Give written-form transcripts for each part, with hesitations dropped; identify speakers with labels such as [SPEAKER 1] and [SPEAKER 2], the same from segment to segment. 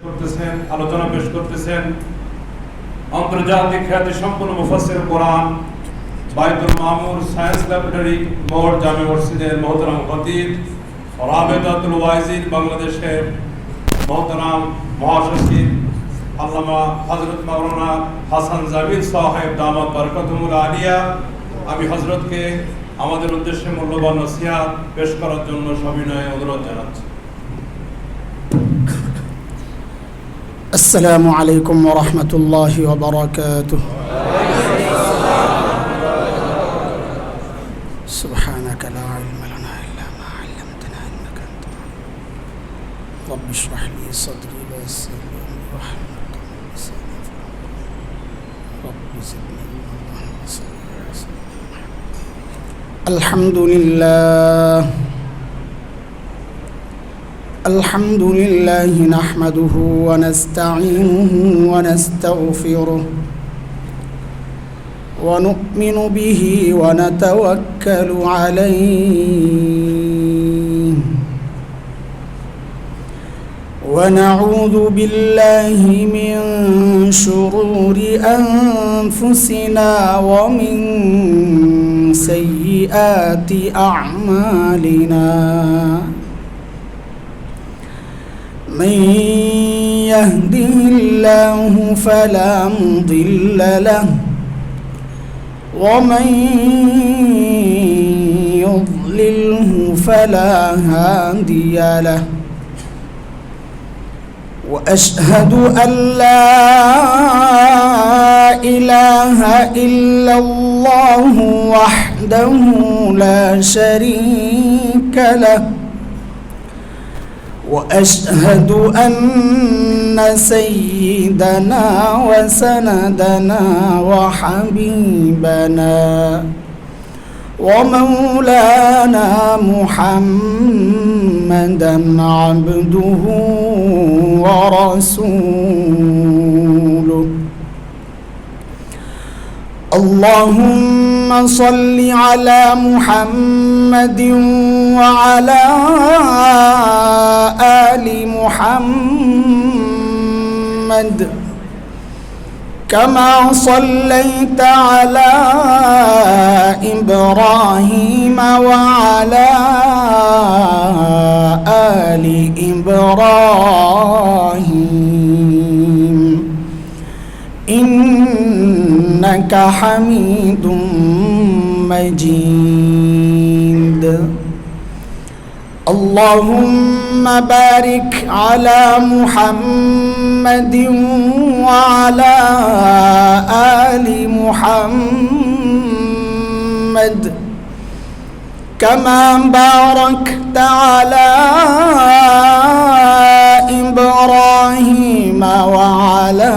[SPEAKER 1] করতেছেন, আলোচনা পেশ করতেছেন আন্তর্জাতিক খ্যাতি সম্পন্ন মুফাসসির কোরআন বাইতুল মামুর সায়েন্স ল্যাবরেটরি বোর্ড জামে মসজিদের মোহতারাম খতিব রাবেতাতুল ওয়াইজিন বাংলাদেশের মোহতারাম মহাসচিব আল্লামা হযরত মাওলানা হাসান জামিল সাহেব দামাত বরকতুল আলিয়া। আমি হযরতকে আমাদের উদ্দেশ্যে মূল্যবান নসিহত পেশ করার জন্য সবিনয়ে অনুরোধ জানাচ্ছি।
[SPEAKER 2] السلام عليكم ورحمة الله وبركاته. سبحانك لا علم لنا إلا ما علمتنا إنك أنت العليم. رب اشرح لي صدري ويسر لي أمري واحلل عقدة من لساني رب زدني علما. اللهم صل على سيدنا محمد. الحمد لله نحمده ونستعينه ونستغفره ونؤمن به ونتوكل عليه ونعوذ بالله من شرور أنفسنا ومن سيئات أعمالنا. من يهده الله فلا مضل له ومن يضلله فلا هادي له. وأشهد أن لا إله إلا الله وحده لا شريك له. وأشهد أن سيدنا وسندنا وحبيبنا ومولانا محمدا عبده ورسوله. اللهم صل على محمد وعلى آل محمد كما صليت على إبراهيم وعلى آل إبراهيم إنك حميد مجيد. اللهم بارك على محمد وعلى آل محمد كما باركت على إبراهيم وعلى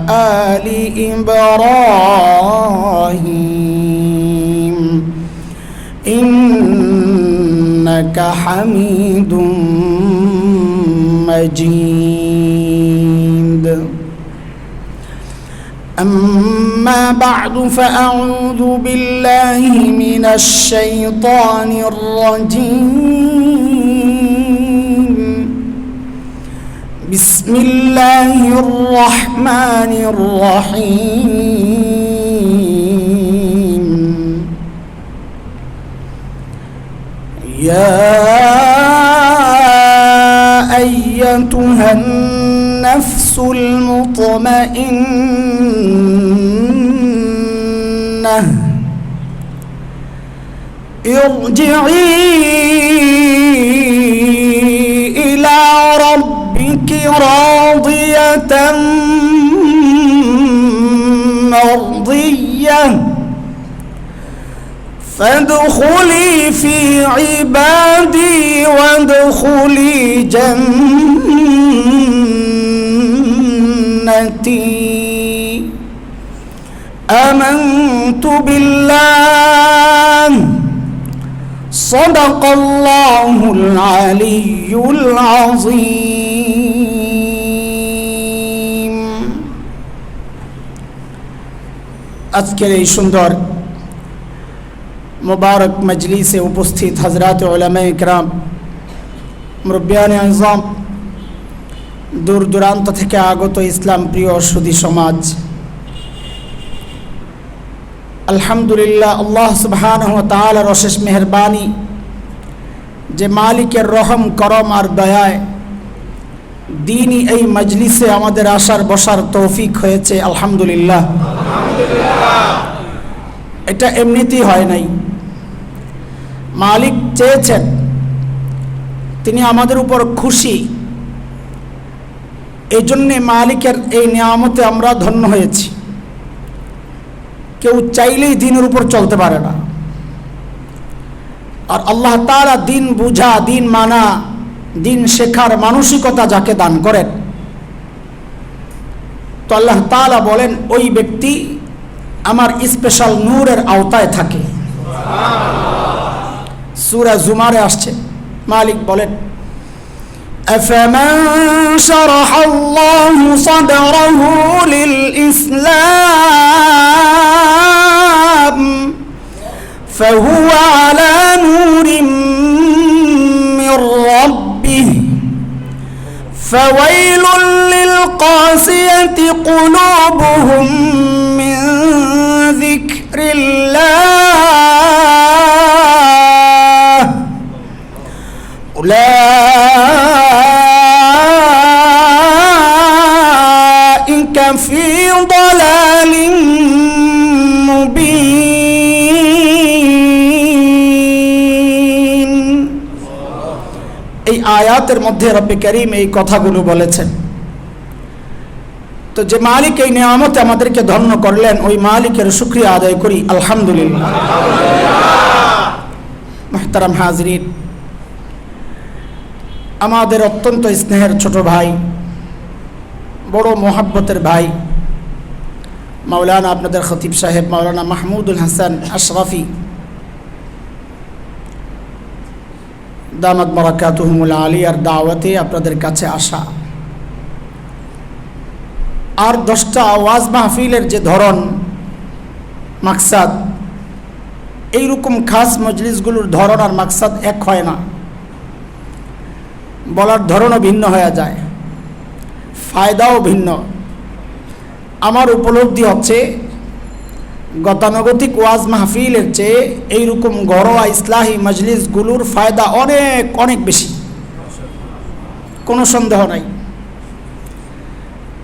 [SPEAKER 2] آل إبراهيم إنك حميد مجيد. أما بعد فأعوذ بالله من الشيطان الرجيم. بسم الله الرحمن الرحيم. يا أيتها النفس المطمئنة ارجعي إلى ربك راضية مرضية فادخلي في عبادي وادخلي جنتي. آمنت بالله صدق الله العلي العظيم. আজকের এই সুন্দর मुबारक मजलिसे उपस्थित हजरात उलमाए किराम, मुरब्बियान आज़म, দূর দূরান্ত থেকে আগত ইসলাম প্রিয় সুধী সমাজ, আলহামদুলিল্লাহ, আল্লাহ সুবহানাহু ওয়া তাআলার অশেষ মেহেরবানি যে মালিকের রহম করম আর দয়ায় দিনই এই মজলিসে আমাদের আসার বসার তৌফিক হয়েছে। আলহামদুলিল্লাহ, এটা এমনিতেই হয় নাই, মালিক চেয়েছেন, তিনি আমাদের উপর খুশি, এই জন্যে মালিকের এই নিয়ামতে আমরা ধন্য হয়েছি। কেউ চাইলেই দিনের উপর চলতে পারে না, আর আল্লাহ তাআলা দিন বুঝা, দিন মানা, দিন শেখার মানসিকতা যাকে দান করেন, তো আল্লাহ তাআলা বলেন ওই ব্যক্তি আমার স্পেশাল নূরের আওতায় থাকে। সূরা জুমারে আসছে, মালিক বলেন أفمن شرح الله صدره للإسلام فهو على نور من ربه فويل للقاسية قلوبهم من ذكر الله أولئك في ضلال مبين। এই আয়াতের মধ্যে রব্বে কারীম এই কথাগুলো বলেছেন। তো যে মালিক এই নিয়ামতে আমাদেরকে ধন্য করলেন, ওই মালিকের শুকরিয়া আদায় করি, আলহামদুলিল্লাহ। মুহতারাম হাজরিন, আমাদের অত্যন্ত স্নেহের ছোট ভাই, বড় মোহাব্বতের ভাই মাওলানা আপনাদের খতিব সাহেব মাওলানা মাহমুদুল হাসান আশরাফি দামাত বারাকাতুহুমুল আলিয়ার দাওয়াতে আপনাদের কাছে আসা, আর 10টা ওয়াজ মাহফিলের যে ধরন মাকসাদ, এইরকম খাস মজলিসগুলোর ধরন আর মাকসাদ এক হয় না, বলার ধরনও ভিন্ন হয়ে যায়, ফায়দাও ভিন্ন। আমার উপলব্ধি হচ্ছে গতানুগতিক ওয়াজ মাহফিলের চেয়ে এইরকম ঘরোয়া ইসলাহি মজলিসগুলোর ফায়দা অনেক অনেক বেশি, কোনো সন্দেহ নাই।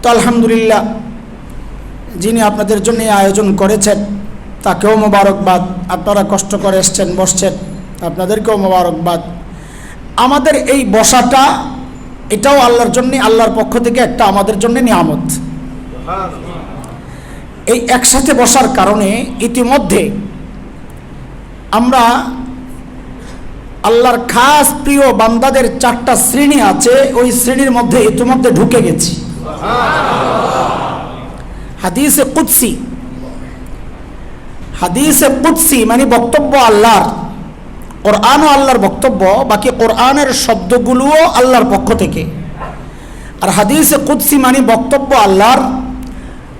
[SPEAKER 2] তো আলহামদুলিল্লাহ, যিনি আপনাদের জন্য আয়োজন করেছেন তাকেও মোবারকবাদ। আপনারা কষ্ট করে এসছেন, বসছেন, আপনাদেরকেও মোবারকবাদ। আমাদের এই বসাটা, এটাও আল্লাহর জন্য, আল্লাহর পক্ষ থেকে একটা আমাদের জন্য নিয়ামত। এই একসাথে বসার কারণে ইতিমধ্যে আমরা আল্লাহর খাস প্রিয় বান্দাদের 4টা শ্রেণী আছে, ওই শ্রেণীর মধ্যে ইতিমধ্যে ঢুকে গেছি। হাদিসে কুদসি, হাদিসে কুদসি মানে বক্তব্য আল্লাহর, কোরআনও আল্লাহর বক্তব্য, বাকি কোরআনের শব্দগুলোও আল্লাহর পক্ষ থেকে। আর হাদিসে কুদসি মানে বক্তব্য আল্লাহর,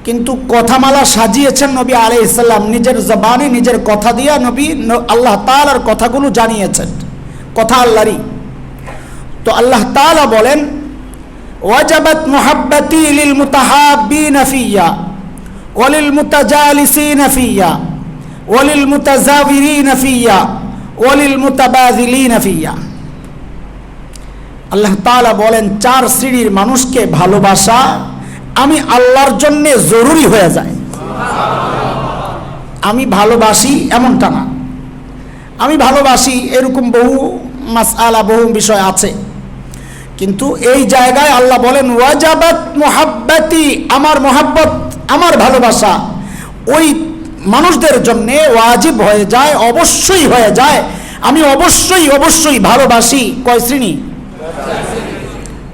[SPEAKER 2] কিন্তু কথামালা সাজিয়েছেন নবী আলাইহিস সালাম, নিজের জবানে নিজের কথা দিয়া নবী আল্লাহ তাআলার কথাগুলো জানিয়েছেন, কথা আল্লাহরই। তো আল্লাহ তাআলা বলেন ওয়াজাবাত মুহাব্বতি লিল মুতাহাব্বিনা ফিয়া ওয়ালিল মুতাজালিসিনা ফিয়া ওয়ালিল মুতাজাবিরিনা ফিয়া ওয়ালিল মুতাবাযিলিনা ফিয়া। আল্লাহ তাআলা বলেন 4 শ্রেণীর মানুষকে ভালোবাসা আমি আল্লাহর জন্য জরুরি হয়ে যায়। আমি ভালোবাসি এমনটা না, আমি ভালোবাসি এরকম বহু মাসআলা, বহু বিষয় আছে, কিন্তু এই জায়গায় আল্লাহ বলেন ওয়াজাবাত মুহাব্বতি, আমার মুহাব্বত, আমার ভালোবাসা ওই মানুষদের জন্য ওয়াজিব হয়ে যায়, অবশ্যই হয়ে যায়। আমি অবশ্যই অবশ্যই ভালোবাসি কয় শ্রেণী?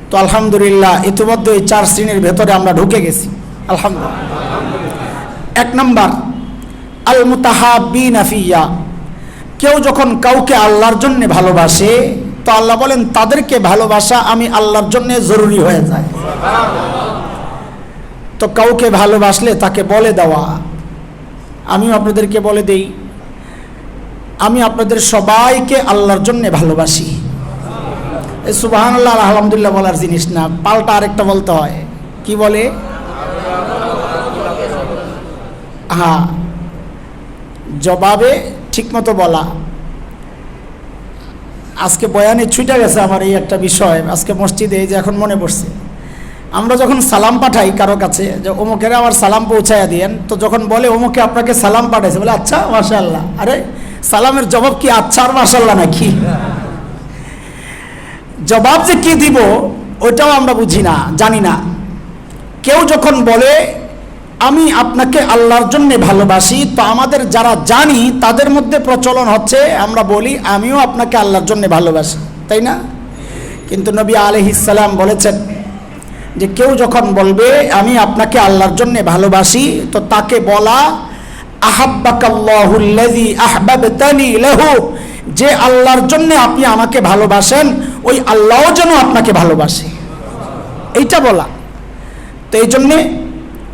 [SPEAKER 2] তো আলহামদুলিল্লাহ, ইতিমধ্যে এই 4 শ্রেণীর ভেতরে আমরা ঢুকে গেছি, আলহামদুলিল্লাহ। 1 নম্বর আল মুতাহাব্বিনা ফিয়া, কেউ যখন কাউকে আল্লাহর জন্য ভালোবাসে, তো আল্লাহ বলেন তাদেরকে ভালোবাসা আমি আল্লাহর জন্য জরুরি হয়ে যায়। তো কাউকে ভালোবাসলে তাকে বলে দেওয়া, আমিও আপনাদেরকে বলে দেই, আমি আপনাদের সবাইকে আল্লাহর জন্য ভালোবাসি। এই সুবহানাল্লাহ আর আলহামদুলিল্লাহ বলার জিনিস না, পাল্টা আরেকটা বলতে হয়। কি বলে? হ্যাঁ, জবাবে ঠিকমতো বলা। আজকে বয়ানে ছুটে গেছে আমার এই একটা বিষয়, আজকে মসজিদে এই যে এখন মনে পড়ছে, আমরা যখন সালাম পাঠাই কারো কাছে যে অমুকেরা আমার সালাম পৌঁছায়া দিয়েন, তো যখন বলে অমুকে আপনাকে সালাম পাঠাইছে, বলে আচ্ছা মাশাআল্লাহ। আরে সালামের জবাব কি আচ্ছা আর মাশাআল্লাহ নাকি? জবাব যে কি দিব ওইটাও আমরা বুঝি না, জানি না। কেউ যখন বলে আমি আপনাকে আল্লাহর জন্য ভালোবাসি, তো আমাদের যারা জানি তাদের মধ্যে প্রচলন হচ্ছে আমরা বলি আমিও আপনাকে আল্লাহর জন্য ভালোবাসি, তাই না? কিন্তু নবী আলাইহিস সালাম বলেছেন যে কেউ যখন বলবে আমি আপনাকে আল্লাহর জন্য ভালোবাসি, তো তাকে বলা আহাব্বাকাল্লাহুল্লাযী আহবাবতানি লাহু, যে আল্লাহর জন্য আপনি আমাকে ভালোবাসেন ওই আল্লাহও যেন আপনাকে ভালোবাসে, এইটা বলা। তো এই জন্যে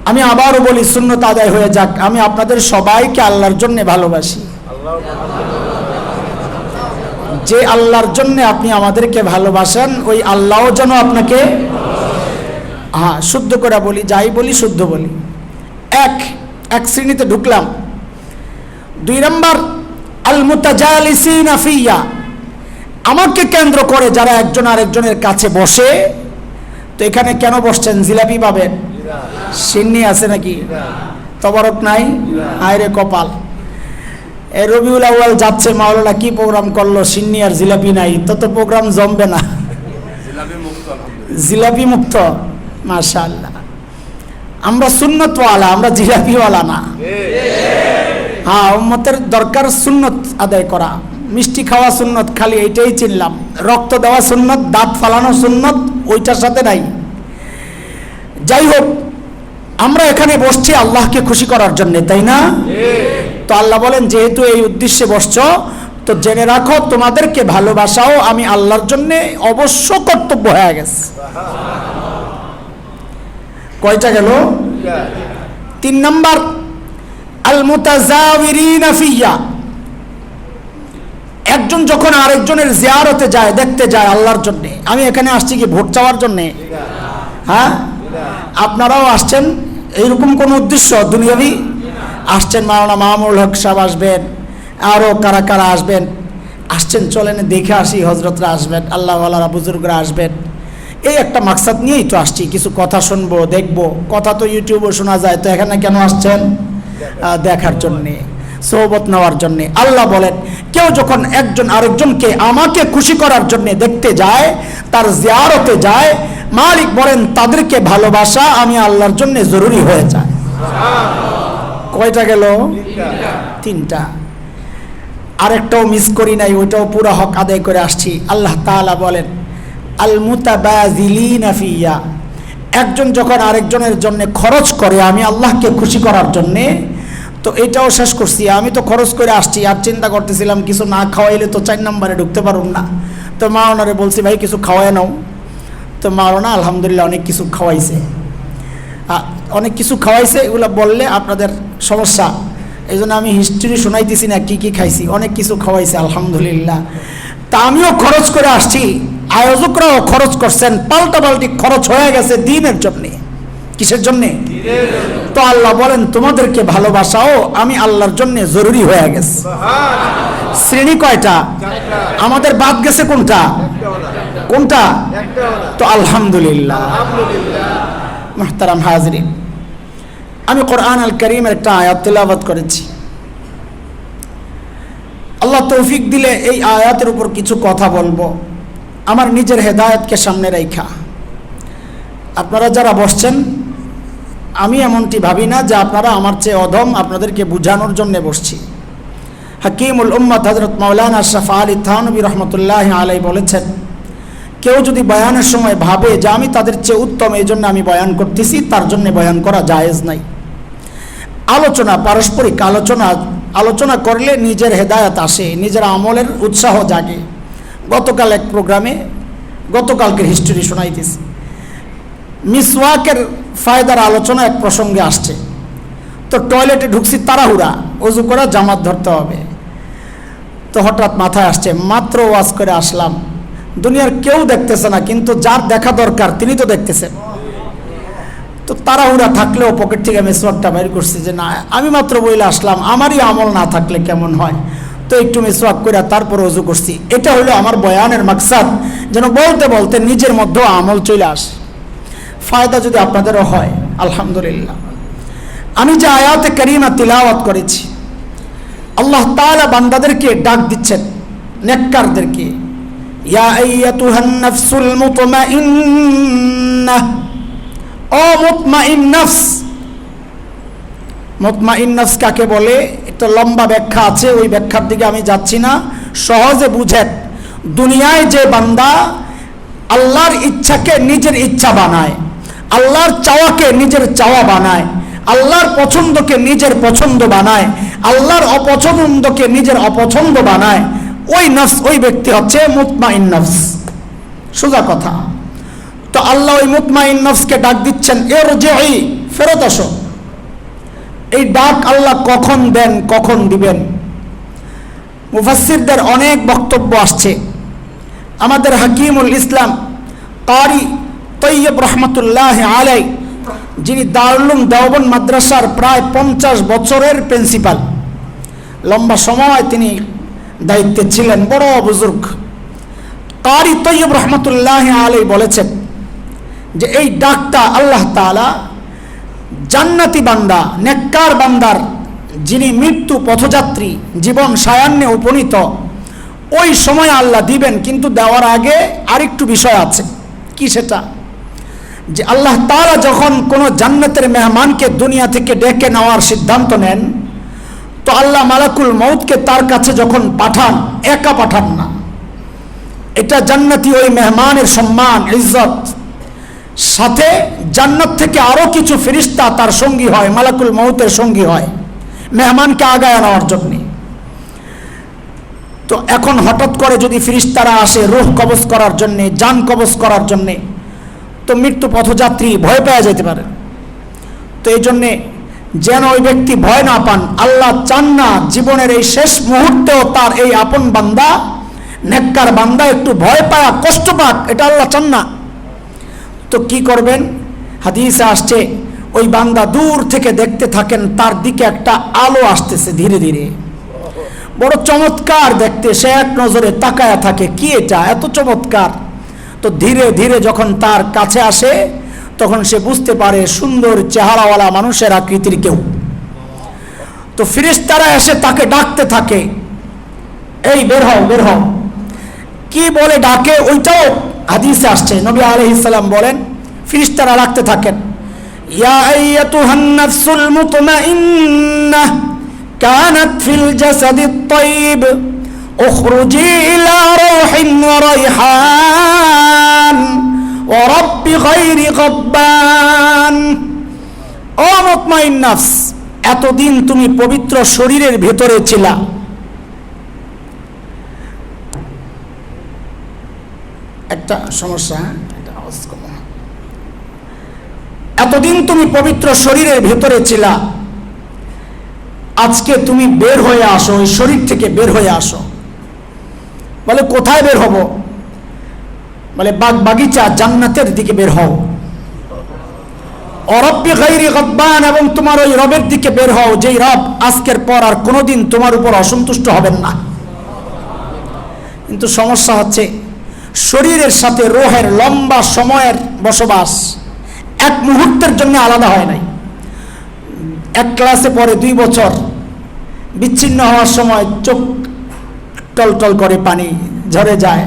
[SPEAKER 2] আমি আবারও বলি, সুন্নত আদায় হয়ে যাক, আমি আপনাদের সবাইকে আল্লাহর জন্য ভালোবাসি। যে আল্লাহর জন্য আপনি আমাদেরকে ভালোবাসেন ওই আল্লাহও যেন আপনাকে, হ্যাঁ শুদ্ধ করে বলি, যাই বলি শুদ্ধ বলি। এক শ্রেণীতে ঢুকলাম। 2 নম্বর, আল মুতাজালিসিনা ফিয়া, আমাকে কেন্দ্র করে যারা একজন আরেকজনের কাছে বসে। তো এখানে কেন বসছেন? জিলাপি পাবেন? সিন্নি আছে নাকি? তবরক নাই? আয়রে কপাল। এই রবিউল আউয়াল যাচ্ছে, মাওলানা কি প্রোগ্রাম করলো, সিন্নি আর জিলাপি নাই, তো প্রোগ্রাম জমবে না। জিলাপি মুক্ত, মাশাআল্লাহ। আমরা সুন্নতওয়ালা, আমরা জিলাপিওয়ালা না। হ্যাঁ, উম্মতের দরকার সুন্নত আদায় করা, মিষ্টি খাওয়া সুন্নত, খালি এইটাই চিনলাম। রক্ত দেওয়া সুন্নত, দাঁত ফালানো সুন্নত, ওইটার সাথে নাই। যাই হোক, আমরা এখানে বসছি আল্লাহকে খুশি করার জন্য, তাই না? তো আল্লাহ বলেন যেহেতু এই উদ্দেশ্যে বসছ, তো জেনে রাখো তোমাদেরকে ভালোবাসাও আমি আল্লাহর জন্য অবশ্য কর্তব্য হয়ে গেছে। কয়টা গেল? 3 নম্বর, আল মুতাজাওয়িরিনা ফিয়া, একজন যখন আরেকজনের জিয়ারতে যায়, দেখতে যায় আল্লাহর জন্য। আমি এখানে আসছি কি ভোট চাওয়ার জন্য? হ্যাঁ, আপনারাও আসছেন এইরকম কোন উদ্দেশ্য দুনিয়াবি? আসছেন, মাওলানা মামুনুল হক সাহেব আসবেন, আরও কারা কারা আসবেন, আসছেন চলেন দেখে আসি, হজরতরা আসবেন, আল্লাহওয়ালারা বুজুর্গরা আসবেন, এই একটা মাকসাদ নিয়েই তো আসছি। কিছু কথা শুনবো, দেখবো। কথা তো ইউটিউবে শোনা যায়, তো এখানে কেন আসছেন? দেখার জন্যে, সোহবত নেওয়ার জন্যে। আল্লাহ বলেন কেউ যখন একজন আরেকজনকে আমাকে খুশি করার জন্য দেখতে যায়, তার জিয়ারতে যায়, মালিক বলেন তাদেরকে ভালোবাসা আমি আল্লাহর জন্য জরুরি হয়ে যায়। কয়টা গেল? 3টা। আরেকটাও মিস করি নাই, ওইটাও পুরো হক আদায় করে আসছি। আল্লাহ তাআলা বলেন আল মুতাবাযিলিনা ফিয়া, একজন যখন আরেকজনের জন্য খরচ করে আমি আল্লাহকে খুশি করার জন্যে, তো এটাও শেষ করছি। আমি তো খরচ করে আসছি, আর চিন্তা করতেছিলাম কিছু না খাওয়াইলে তো 4 নম্বরে ঢুকতে পারুন না। তো মাওলানারে বলছি ভাই কিছু খাওয়ায় নাও। তো মাওলানা আলহামদুলিল্লাহ অনেক কিছু খাওয়াইছে, অনেক কিছু খাওয়াইছে। এগুলো বললে আপনাদের সমস্যা, এই জন্য আমি হিস্ট্রি শোনাইতেছি না কি কি খাইছি। অনেক কিছু খাওয়াইছে আলহামদুলিল্লাহ। তা আমিও খরচ করে আসছি, আয়োজকরাও খরচ করছেন, পাল্টাপাল্টি খরচ হয়ে গেছে দিনের জন্যে। কিসের জন্যে? তো আল্লাহ বলেন তোমাদেরকে ভালোবাসাও আমি আল্লাহর জন্য জরুরি হয়ে গেছে। শ্রেণী কয়টা? আমাদের বাদ গেছে কোনটা? কোনটা? তো আলহামদুলিল্লাহ। মুহতারাম হাজরিন, আমি কোরআন আল কারীমের একটা আয়াত তেলাওয়াত করেছি। আল্লাহ তৌফিক দিলে এই আয়াতের উপর কিছু কথা বলবো, আমার নিজের হেদায়েতকে সামনে রাখা। আপনারা যারা বসছেন, আমি এমনটি ভাবি না যে আপনারা আমার চেয়ে অধম, আপনাদেরকে বুঝানোর জন্য বসছি। হাকিমুল উম্মত হযরত মাওলানা আশরাফ আলী থানভী রহমতুল্লাহ আলাইহি বলেছেন, কেউ যদি বয়ানের সময় ভাবে যে আমি তাদের চেয়ে উত্তম, এই জন্য আমি বয়ান করতেছি, তার জন্য বয়ান করা জায়েজ নাই। আলোচনা, পারস্পরিক আলোচনা করলে নিজের হেদায়েত আসে, নিজের আমলের উৎসাহ জাগে। গতকাল এক প্রোগ্রামে গতকালকের হিস্ট্রি শোনাইতেছি, মিসওয়াকের ফায়দার আলোচনা এক প্রসঙ্গে আসছে। তো টয়লেটে ঢুকছি তাড়াহুড়া, অজু করা, জামাত ধরতে হবে। তো হঠাৎ মাথায় আসছে, মাত্র ওয়াজ করে আসলাম, দুনিয়ার কেউ দেখতেছে না, কিন্তু যার দেখা দরকার তিনি তো দেখতেছেন। তো তাড়াহুড়া থাকলেও পকেট থেকে মেসওয়াকটা বের করছি যে না, আমি মাত্র বইলে আসলাম, আমারই আমল না থাকলে কেমন হয়, তো একটু মেসওয়াক করে তারপর ওযু করছি। এটা হলো আমার বয়ানের মাকসাদ, যেন বলতে বলতে নিজের মধ্যেও আমল চলে আসে। ফায়দা যদি আপনাদেরও হয় আলহামদুলিল্লাহ। আমি যে আয়াতে কারিমা তিলাওয়াত করেছি, আল্লাহ তাআলা বান্দাদেরকে ডাক দিচ্ছেন, নেককারদেরকে, ইয়া আইয়াতুহান নাফসুল মুতমাইন্নাহ, ও মুতমাইন নফস। মুতমাইন নফস কাকে বলে? একটা লম্বা ব্যাখ্যা আছে, ওই ব্যাখ্যার দিকে আমি যাচ্ছি না, সহজে বুঝেন। দুনিয়ায় যে বান্দা আল্লাহর ইচ্ছাকে নিজের ইচ্ছা বানায়, আল্লাহর চাওয়াকে নিজের চাওয়া বানায়, আল্লাহর পছন্দকে নিজের পছন্দ বানায়, আল্লাহর অপছন্দকে নিজের অপছন্দ বানায়, ওই নফস, ওই ব্যক্তি হচ্ছে মুতমাইন নফস। সোজা কথা। তো আল্লাহ ওই মুতমাইন নফসকে ডাক দিচ্ছেন, ইরজিই, ফেরত আসো। এই ডাক আল্লাহ কখন দেন, কখন দিবেন? মুফাসসিরদের অনেক বক্তব্য আসছে। আমাদের হাকিমুল ইসলাম কারি তৈয়ব রহমতুল্লাহ আলাই, যিনি দারুল উলুম দেওবন্দ মাদ্রাসার প্রায় 50 বছরের প্রিন্সিপাল, লম্বা সময় তিনি দায়িত্বে ছিলেন, বড় বুজুর্গ, কারি তৈয়ব রহমতুল্লাহ আলাই বলেছেন যে এই ডাকটা আল্লাহ তাআলা জান্নাতি বান্দা, নেককার বান্দার, যিনি মৃত্যু পথযাত্রী, জীবন সায়ান্নে উপনীত, ওই সময় আল্লাহ দিবেন। কিন্তু দেওয়ার আগে আরেকটু বিষয় আছে। কি সেটা? যে আল্লাহ তাআলা যখন কোনো জান্নাতের মেহমানকে দুনিয়া থেকে ডেকে নেওয়ার সিদ্ধান্ত নেন, তো আল্লাহ মালাকুল মউতকে তার কাছে যখন পাঠান, একা পাঠান না। এটা জান্নাতি ওই মেহমানের সম্মান, ইজ্জত, সাথে জান্নাত থেকে আরো কিছু ফেরেশতা তার সঙ্গী হয়, মালাকুল মউতের সঙ্গী হয় মেহমানকে আগায় নেওয়ার জন্য। তো এখন হঠাৎ করে যদি ফেরেশতারা আসে রূহ কবজ করার জন্য, জান কবজ করার জন্য, তো মৃত্যু পথযাত্রী ভয় পেয়ে যেতে পারে। তো এই জন্যে যেন ওই ব্যক্তি ভয় না পান, আল্লাহ চান না জীবনের এই শেষ মুহূর্তেও তার এই আপন বান্দা, নেককার বান্দা একটু ভয় পায়, কষ্ট পাক, এটা আল্লাহ চান না। তো কি করবেন? হাদিসে আসছে, ওই বান্দা দূর থেকে দেখতে থাকেন, তার দিকে একটা আলো আসতেছে ধীরে ধীরে, বড় চমৎকার দেখতে, সে এক নজরে তাকায়া থাকে, কি এটা এত চমৎকার। তো ধীরে ধীরে যখন তার কাছে আসে, তখন সে বুঝতে পারে সুন্দর চেহারাওয়ালা মানুষের আকৃতির কেউ। তো ফেরেশতারা এসে তাকে ডাকতে থাকে, এই বের হও, বের হও। কি বলে ডাকে ওইটাও হাদিসে আসছে। নবী আলাইহিস সালাম বলেন, ফেরেশতারা ডাকতে থাকেন, ইয়া আইয়াতুহান নাফসুল মুতমাইন্নাহ কানাত ফিল জাসাদিত তাইয়িব উখরুজি ইলা রূহিন ওয়া রাইহান ওয়া রাব্বি গায়রি গাব্বান। ও মুতমাইন নফস, এতদিন তুমি পবিত্র শরীরের ভেতরে ছিলা, একটা সমস্যা, এতদিন তুমি পবিত্র শরীরের ভেতরে ছিলা, আজকে তুমি বের হয়ে আসো, ওই শরীর থেকে বের হয়ে আসো। বলে কোথায় বের হব? বলে বাগ বাগিচা, জান্নাতের দিকে বের হও। রব্বি গায়রি গাব্বান, এবং তোমার ওই রবের দিকে বের হও, যেই রব আজকের পর আর কোনোদিন তোমার উপর অসন্তুষ্ট হবেন না। কিন্তু সমস্যা হচ্ছে, শরীরের সাথে রূহের লম্বা সময়ের বসবাস, এক মুহূর্তের জন্য আলাদা হয় নাই। এক ক্লাসে পরে 2 বছর, বিচ্ছিন্ন হওয়ার সময় চোখ টলটল করে, পানি ঝরে যায়,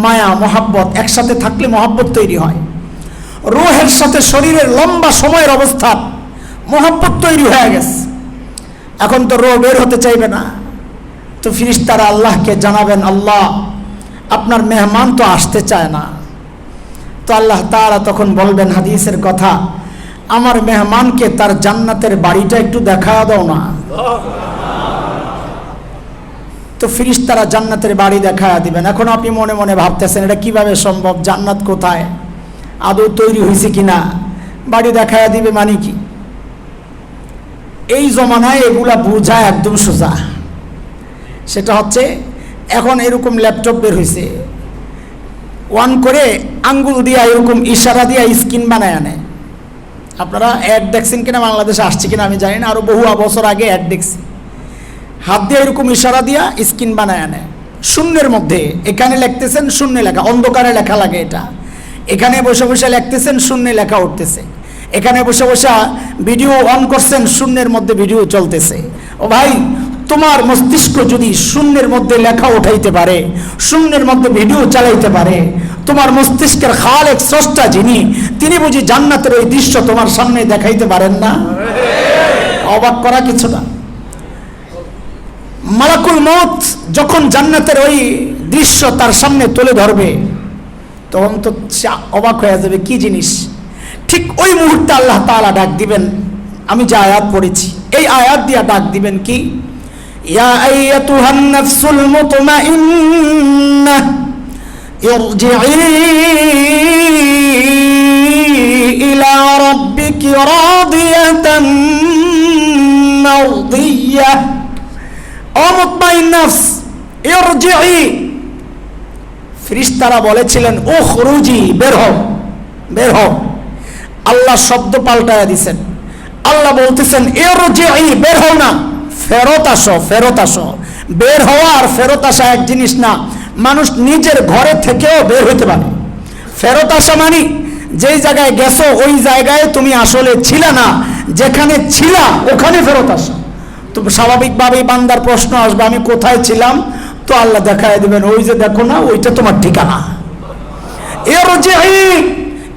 [SPEAKER 2] মায়া মহাব্বত, একসাথে থাকলে মহাব্বত তৈরি হয়। রূহের সাথে শরীরের লম্বা সময়ের অবস্থান, মহাব্বত তৈরি হয়ে গেছে। এখন তো রূহ বের হতে চাইবে না। তো ফেরেশতারা আল্লাহকে জানাবেন, আল্লাহ আপনার মেহমান তো আসতে চায় না। তো আল্লাহ তাআলা তখন বলবেন হাদিসের কথা, আমার মেহমানকে তার জান্নাতের বাড়িটা একটু দেখা দাও না। তো ফেরেশতারা জান্নাতের বাড়ি দেখায়া দিবেন। এখন আপনি মনে মনে ভাবতেছেন, এটা কিভাবে সম্ভব? জান্নাত কোথায়? আদৌ তৈরি হয়েছে কিনা? বাড়ি দেখায়া দিবে মানে কি? এই জমানায় এগুলা বোঝা একদম সোজা। সেটা হচ্ছে, এখন এরকম ল্যাপটপ বের হয়েছে, ওয়ান করে আঙ্গুল দিয়া এরকম ইশারা দিয়া স্ক্রিন বানায় আনে। আপনারা অ্যাড দেখছেন কিনা, বাংলাদেশে আসছে কিনা আমি জানি না, আরো বহু বছর আগে অ্যাড দেখছি। হাত দিয়ে এরকম ইশারা দিয়া স্ক্রিন বানায় আনে শূন্যের মধ্যে। এখানে লিখতেছেন, শূন্য লেখা, অন্ধকারে লেখা লাগে এটা। এখানে বসে বসে লিখতেছেন, শূন্য লেখা উঠতেছে। এখানে বসে বসে ভিডিও অন করছেন, শূন্যের মধ্যে ভিডিও চলতেছে। ও ভাই, তোমার মস্তিষ্ক যদি শূন্যের মধ্যে লেখা উঠাইতে পারে, শূন্যের মধ্যে ভিডিও চালাইতে পারে, তোমার মস্তিষ্কের খালেক স্রষ্টা যিনি, তিনি বুঝি জান্নাতের ওই দৃশ্য তোমার সামনে দেখাইতে পারেন না? অবাক করা কিছু না। মালাকুল মউত যখন জান্নাতের ওই দৃশ্য তার সামনে তুলে ধরবে, তখন তো অবাক হয়ে যাবে, কি জিনিস। ঠিক ওই মুহূর্তে আল্লাহ তাআলা ডাক দিবেন, আমি যে আয়াত পড়েছি এই আয়াত দিয়া ডাক দিবেন কি, ইয়া আইয়াতুহান নাফসুল মুতমাইন্নাহ ইরজিই ইলা রাব্বিকি রাদিয়াতান মারদিয়াহ। ও মুতমাইন নফস, ইরজিই, ফেরেশতারা বলেছিলেন উখরুজি, বের হও, বের হও। আল্লাহ শব্দ পাল্টায়া দিছেন। আল্লাহ বলতেছেন ইরজিই, বের হও না, ফেরত আসো, ফেরত আসো। বের হওয়া আর ফেরত আসা এক জিনিস না। মানুষ নিজের ঘরে থেকেও বের হইতে পারে। ফেরত আসা মানে যেই জায়গায় গেছো ওই জায়গায় তুমি আসলে ছিলা না, যেখানে ছিলা ওখানে ফেরত আসা। তো স্বাভাবিকভাবেই বান্দার প্রশ্ন আসবে, আমি কোথায় ছিলাম? তো আল্লাহ দেখায় দিবেন, ওই যে দেখো না, ওইটা তোমার ঠিকানা। ইরজিই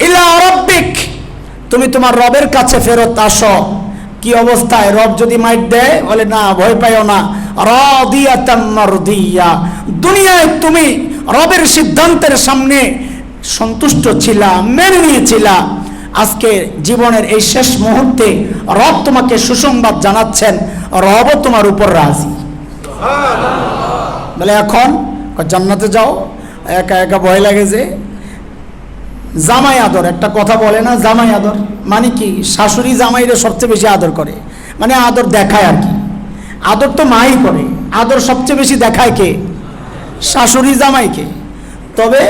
[SPEAKER 2] ইলা রাব্বিক, তুমি তোমার রবের কাছে ফেরত আসো। কি অবস্থায়? রব যদি মাইট দেয়, বলে না, ভয় পাইও না, রাদিয়াতাম মারদিয়া। দুনিয়ায় তুমি রবের সিদ্ধান্তের সামনে সন্তুষ্ট ছিলা, মেনে নিয়েছিলা। আজকে জীবনের এই শেষ মুহূর্তে রব তোমাকে সুসংবাদ জানাচ্ছেন, রবও তোমার উপর রাজি। বলে এখন জান্নাতে যাও, একা একা ভয় লাগে যে। জামাই আদর, একটা কথা বলে না, জামাই আদর মানে কি? শাশুড়ি জামাইরে সবচেয়ে বেশি আদর করে, মানে আদর দেখায় আর কি। আদর তো মাই করে, আদর সবচেয়ে বেশি দেখায় কে? শাশুড়ি জামাইকে। তবে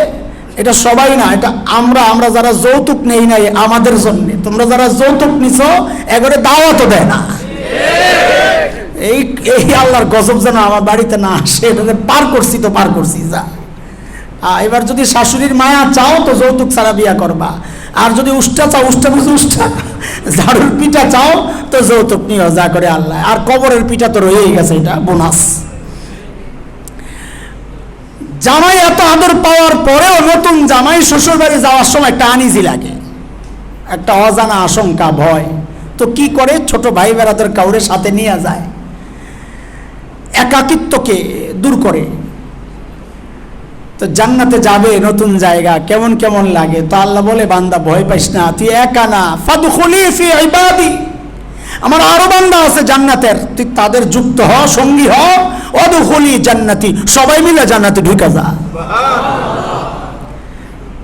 [SPEAKER 2] এটা সবাই না, এটা আমরা যারা যৌতুক নেই নাই আমাদের জন্য। তোমরা যারা যৌতুক নিছো এবারে দাওয়াতও দেয় না। এই এই আল্লাহর গজব যেন আমার বাড়িতে না আসে। এটাতে পার করছি যা। এবার যদি শাশুড়ির মায়া চাও তো যৌতুক ছাড়া বিয়া করবা, আর যদি উষ্টা চাও, উষ্টা বুঝে উষ্টা, ঝাড়ুর পিঠা চাও তো যৌতুক নিও, যা করে আল্লাহ। আর কবরের পিঠা তো রয়েই গেছে, এটা বোনাস। জামাই এত আদর পাওয়ার পরেও নতুন জামাই শ্বশুর বাড়ি যাওয়ার সময় একটা আনিজি লাগে, একটা অজানা আশঙ্কা, ভয়। তো কি করে? ছোট ভাই বেড়াদের কাউরে সাথে নিয়ে যায়, একাকিত্বকে দূর করে। তো জান্নাতে যাবে, নতুন জায়গা, কেমন কেমন লাগে। তো আল্লাহ বলে, বান্দা ভয় পাইস না, তুই একা না, ফাদখুলি ফি ইবাদি, আমার আরো বান্দা আছে জান্নাতের, তুই তাদের যুক্ত হ, সঙ্গী হ। ওয়াদখুলি জান্নাতি, সবাই মিলে জান্নাতে ঢুকে যা।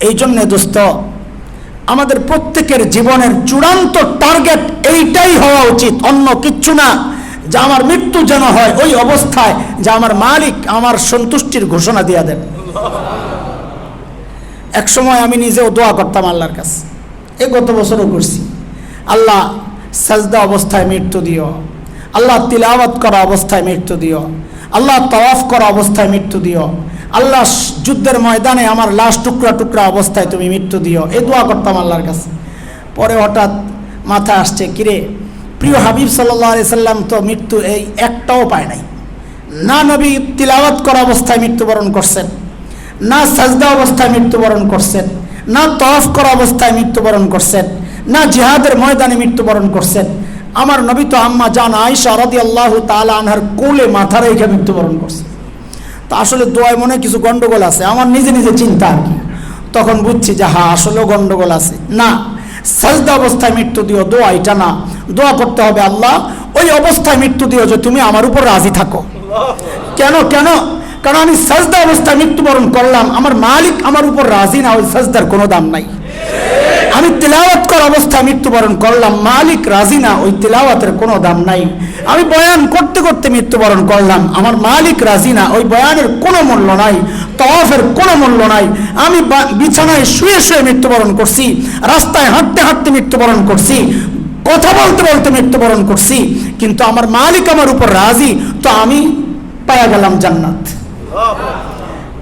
[SPEAKER 2] এই জন্য দোস্ত, আমাদের প্রত্যেকের জীবনের চূড়ান্ত টার্গেট এইটাই হওয়া উচিত, অন্য কিচ্ছু না। যে আমার মৃত্যু যেন হয় ওই অবস্থায় যে আমার মালিক আমার সন্তুষ্টির ঘোষণা দিয়া দেন। এক সময় আমি নিজেও দোয়া করতাম আল্লাহর কাছে, গত বছরও করছি, আল্লাহ সাজদা অবস্থায় মৃত্যু দিও, আল্লাহ তিলাওয়াত করা অবস্থায় মৃত্যু দিও, আল্লাহ তাওয়াফ করা অবস্থায় মৃত্যু দিও, আল্লাহ যুদ্ধের ময়দানে আমার লাশ টুকরা টুকরা অবস্থায় তুমি মৃত্যু দিও। এই দোয়া করতাম আল্লাহর কাছে। পরে হঠাৎ মাথায় আসছে, কিরে, প্রিয় হাবিব সাল্লাল্লাহু আলাইহি সাল্লাম তো মৃত্যু এই একটাও পায় নাই। না নবী তিলাওয়াত করা অবস্থায় মৃত্যুবরণ করছেন, না সাজদা অবস্থায় মৃত্যুবরণ করছেন, না তাওয়াফ করা অবস্থায় মৃত্যুবরণ করছেন, না জিহাদের ময়দানে মৃত্যুবরণ করছেন। আমার নবী তো আম্মা জান আয়েশা রাদিয়াল্লাহু তাআলা আনহার কোলে মাথা রেখে মৃত্যুবরণ করছে। তো আসলে দোয়ায় মনে কিছু গন্ডগোল আছে, আমার নিজে নিজে চিন্তা আর কি। তখন বুঝছি যে হ্যাঁ, আসলেও গন্ডগোল আছে। না, সাজদা অবস্থায় মৃত্যু দিও, দোয়া এটা না। দোয়া করতে হবে, আল্লাহ ওই অবস্থায় মৃত্যু দিও যে তুমি আমার উপর রাজি থাকো। কেন? কারণ আমি সাজদা অবস্থায় মৃত্যুবরণ করলাম, আমার মালিক আমার উপর রাজি না, ওই সাজদার কোনো দাম নাই। আমি তিলাওয়াত করা অবস্থায় মৃত্যুবরণ করলাম, মালিক রাজি না, ওই তিলাওয়াতের কোনো দাম নাই। আমি বয়ান করতে করতে মৃত্যুবরণ করলাম, আমার মালিক রাজি না, ওই বয়ানের কোনো মূল্য নাই। তওয়াফের কোনো মূল্য নাই। আমি বিছানায় শুয়ে শুয়ে মৃত্যুবরণ করছি, রাস্তায় হাঁটতে হাঁটতে মৃত্যুবরণ করছি, কথা বলতে বলতে মৃত্যুবরণ করছি, কিন্তু আমার মালিক আমার উপর রাজি, তো আমি পায়া গেলাম জান্নাত।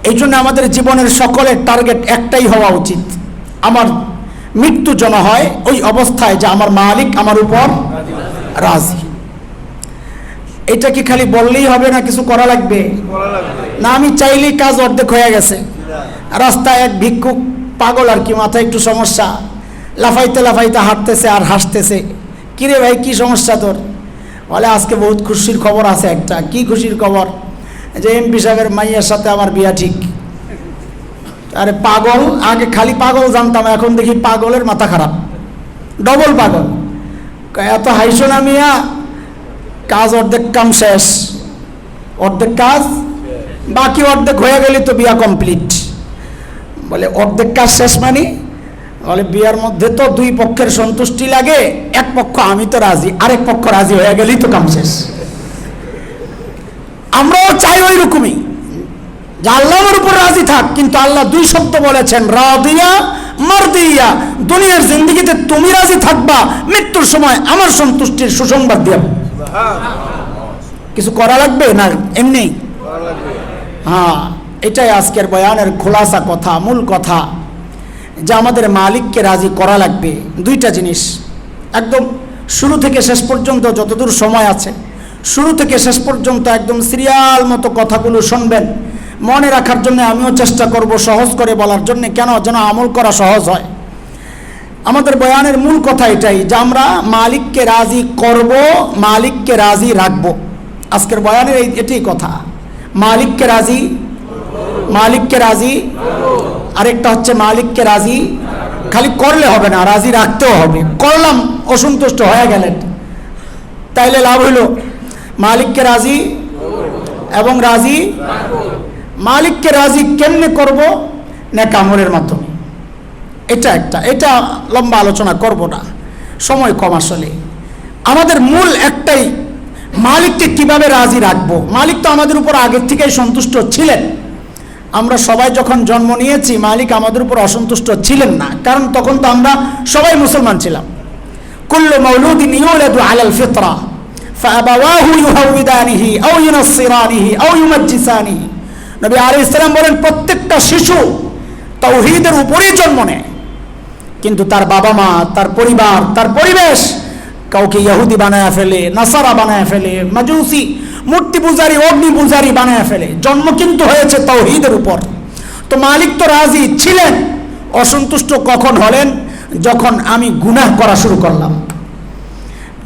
[SPEAKER 2] এই জন্য আমাদের জীবনের সকলের টার্গেট একটাই হওয়া উচিত, আমার মৃত্যু যেন হয় ওই অবস্থায় যে আমার মালিক আমার উপর রাজি। এটা কি খালি বললেই হবে না, কিছু করা লাগবে? না আমি চাইলেই কাজ অর্ধেক হয়ে গেছে। রাস্তায় এক ভিক্ষুক পাগল আর কি, মাথায় একটু সমস্যা, লাফাইতে লাফাইতে হাঁটতেছে আর হাসতেছে। কিরে ভাই কি সমস্যা তোর? বলে আজকে বহুত খুশির খবর আছে একটা। কি খুশির খবর? যে এমপি সাহেবের মাইয়ার সাথে আমার বিয়া ঠিক। আরে পাগল, আগে খালি পাগল জানতাম, এখন দেখি পাগলের মাথা খারাপ, ডবল পাগল। এত হাইসো না মিয়া, কাজ অর্ধেক কাম শেষ, অর্ধেক কাজ বাকি, অর্ধেক হয়ে গেলে তো বিয়া কমপ্লিট। বলে অর্ধেক কাজ শেষ মানে? বলে বিয়ার মধ্যে তো দুই পক্ষের সন্তুষ্টি লাগে, এক পক্ষ আমি তো রাজি, আরেক পক্ষ রাজি হয়ে গেলেই তো কাম শেষ। আমরাও চাই ওই রকমই যে আল্লাহর উপর রাজি থাক, কিন্তু আল্লাহ দুই শব্দ বলেছেন, রাদিয়া মারদিয়া। দুনিয়ার জিন্দেগিতে তুমি রাজি থাকবা, মৃত্যুর সময় আমার সন্তুষ্টির সুসংবাদ দিয়া। কিছু করা লাগবে না এমনি? হ্যাঁ, এটাই আজকের বয়ানের খোলাসা কথা, মূল কথা, যে আমাদের মালিককে রাজি করা লাগবে। দুইটা জিনিস, একদম শুরু থেকে শেষ পর্যন্ত যতদূর সময় আছে, শুরু থেকে শেষ পর্যন্ত একদম সিরিয়াল মতো কথাগুলো শুনবেন। মনে রাখার জন্য আমিও চেষ্টা করব সহজ করে বলার জন্য, কেন যেন আমল করা সহজ হয়। আমাদের বয়ানের মূল কথা এটাই যে আমরা মালিককে রাজি করব, মালিককে রাজি রাখব। আজকের বয়ানের এটাই কথা, মালিককে রাজি, মালিককে রাজি, আরেকটা হচ্ছে মালিককে রাজি খালি করলে হবে না, রাজি রাখতেও হবে। করলাম অসন্তুষ্ট হয়ে গেলেন, তাইলে লাভ হইল? মালিককে রাজি এবং রাজি, মালিককে রাজি কেমনে করব? নেক আমলের মাধ্যমে। এটা লম্বা আলোচনা করব না, সময় কম। আসলে আমাদের মূল একটাই, মালিককে কিভাবে রাজি রাখবো। মালিক তো আমাদের উপর আগের থেকেই সন্তুষ্ট ছিলেন। আমরা সবাই যখন জন্ম নিয়েছি মালিক আমাদের উপর অসন্তুষ্ট ছিলেন না, কারণ তখন তো আমরা সবাই মুসলমান ছিলাম। কুল্লু মাউলুদিন ইউলাদু আলাল ফিতরা ফাআবাওয়াহু ইউহাউইদানিহি আও ইউনাসসিরানিহি আও ইউমাজ্জিসানিহি। নবী আলাইহিস সালাম বলেন, প্রত্যেকটা শিশু তাওহীদের উপরেই জন্ম নেয়, কিন্তু তার বাবা মা, তার পরিবার, তার পরিবেশ কাউকে ইহুদি বানায় ফেলে, নাসারা বানায় ফেলে, মাজুসি, মূর্তি পূজারী, অগ্নি পূজারী বানায় ফেলে। জন্ম কিন্তু হয়েছে তাওহীদের উপর। তো মালিক তো রাজি ছিলেন। অসন্তুষ্ট কখন হলেন? যখন আমি গুনাহ করা শুরু করলাম।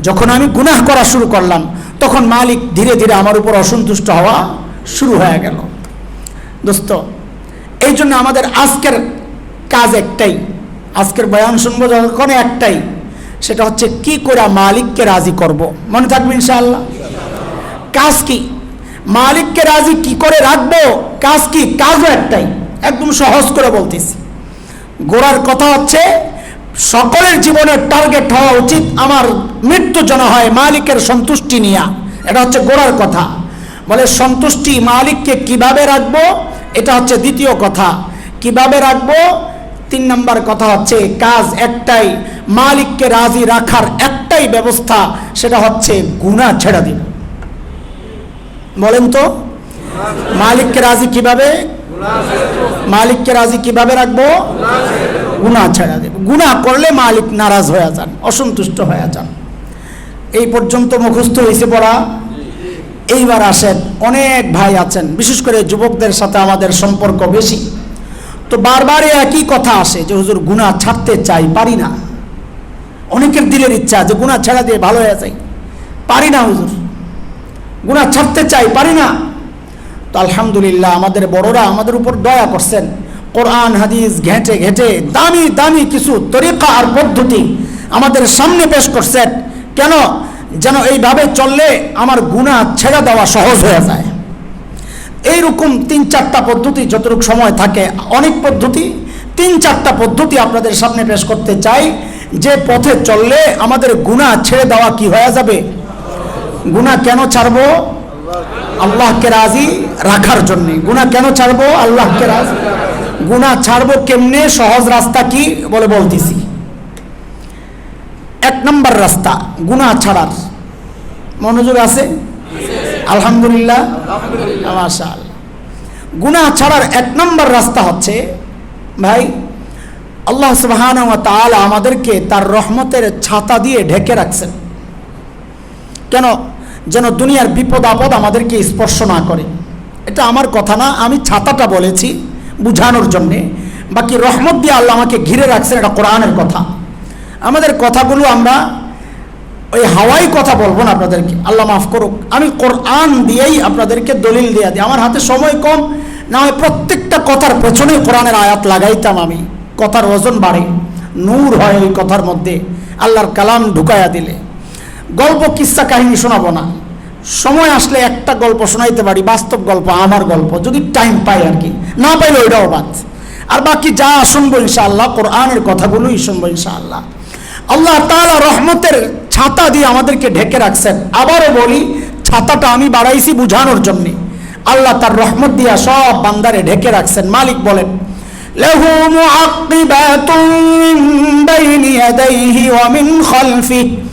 [SPEAKER 2] যখন আমি গুনাহ করা শুরু করলাম, তখন মালিক ধীরে ধীরে আমার উপর অসন্তুষ্ট হওয়া শুরু হয়ে গেল। দোস্ত, এই জন্য আমাদের আজকের কাজ একটাই, আজকের বয়ান শুনবো যখন একটাই, সেটা হচ্ছে কি করে মালিককে রাজি করব। মনে থাকবে ইনশাআল্লাহ? কাজ কি? মালিককে রাজি কি করে রাখবো? কাজ কি? কাজও একটাই, একদম সহজ করে বলতেছি। গোড়ার কথা হচ্ছে সকলের জীবনের টার্গেট হওয়া উচিত আমার মৃত্যু যেন হয় মালিকের সন্তুষ্টি নিয়ে। এটা হচ্ছে গোড়ার কথা। বলে সন্তুষ্টি মালিককে কিভাবে রাখবো, এটা হচ্ছে দ্বিতীয় কথা। কিভাবে রাখবো? 3 নম্বর কথা হচ্ছে কাজ একটাই, মালিককে রাজি রাখার একটাই ব্যবস্থা, সেটা হচ্ছে গুনাহ ছেড়ে দিন। বলেন তো, মালিককে রাজি কিভাবে, মালিককে রাজি কিভাবে রাখবো? গুনাহ ছেড়ে দেব। গুনাহ করলে মালিক নারাজ হয়ে যান, অসন্তুষ্ট হয়ে যান। এই পর্যন্ত মুখস্থ হয়েছে পড়া। এইবার আসেন, অনেক ভাই আছেন, বিশেষ করে যুবকদের সাথে আমাদের সম্পর্ক বেশি, তো বারবারই একই কথা আসে যে হুজুর গুনাহ ছাড়তে চাই, পারি না। অনেকের দিলের ইচ্ছা যে গুনাহ ছেড়ে দিয়ে ভালো হয়ে যায়, পারি না হুজুর, গুনাহ ছাড়তে চাই, পারি না। তো আলহামদুলিল্লাহ আমাদের বড়রা আমাদের উপর দয়া করছেন, কোরআন হাদিস ঘেঁটে ঘেঁটে দামি দামি কিছু তরিকা আর পদ্ধতি আমাদের সামনে পেশ করছেন। কেন? যেন এইভাবে চললে আমার গুনাহ ছেড়ে দেওয়া সহজ হয়ে যায়। এইরকম 3-4টা পদ্ধতি, যতটুকু সময় থাকে, অনেক পদ্ধতি, 3-4টা পদ্ধতি আপনাদের সামনে পেশ করতে চাই, যে পথে চললে আমাদের গুনাহ ছেড়ে দেওয়া কি হয়ে যাবে। গুনাহ কেন ছাড়বো? আল্লাহকে রাজি রাখার জন্য। গুনাহ কেন ছাড়বো? আল্লাহকে রাজি। গুনাহ ছাড়বো কেমনে? সহজ রাস্তা কি বলে বলতেছি। এক নম্বর রাস্তা গুনাহ ছাড়ার, মনোযোগ আছে? আলহামদুলিল্লাহ, মাশাআল্লাহ। গুনাহ ছাড়ার এক নম্বর রাস্তা হচ্ছে, ভাই, আল্লাহ সুবহানাহু ওয়া তাআলা আমাদেরকে তার রহমতের ছাতা দিয়ে ঢেকে রাখছেন। কেন? যেন দুনিয়ার বিপদ আপদ আমাদেরকে স্পর্শ না করে। এটা আমার কথা না, আমি ছাতাটা বলেছি বুঝানোর জন্যে। বাকি রহমত দিয়ে আল্লাহ আমাকে ঘিরে রাখছেন, এটা কোরআনের কথা। আমাদের কথাগুলো আমরা ওই হাওয়াই কথা বলবো না আপনাদেরকে, আল্লাহ মাফ করুক। আমি কোরআন দিয়েই আপনাদেরকে দলিল দিয়ে দিই। আমার হাতে সময় কম, না হয় প্রত্যেকটা কথার পেছনে কোরআনের আয়াত লাগাইতাম আমি। কথার ওজন বাড়ে, নূর হয় ওই কথার মধ্যে, আল্লাহর কালাম ঢুকাইয়া দিলে। গল্প কিস্সা কাহিনী শোনাবো না, সময় আসলে একটা গল্প শোনাইতে পারি, বাস্তব গল্প, আমার গল্প, যদি টাইম পাই আর কি, না পাইলে ওইটাও বাদ। আর বাকি যা শুনবো ইনশাআল্লাহ কোরআনের কথাগুলোই শুনবো ইনশাআল্লাহ। আল্লাহ তাআলা রহমতের ছাতা দিয়ে আমাদেরকে ঢেকে রাখছেন। আবারও বলি, ছাতাটা আমি বাড়াইছি বুঝানোর জন্যে। আল্লাহ তার রহমত দিয়া সব বান্দারে ঢেকে রাখছেন। মালিক বলেন, লাহু মুআক্কিবাতুন মিন বাইনি ইয়াদাইহি ওয়া মিন খালফিহি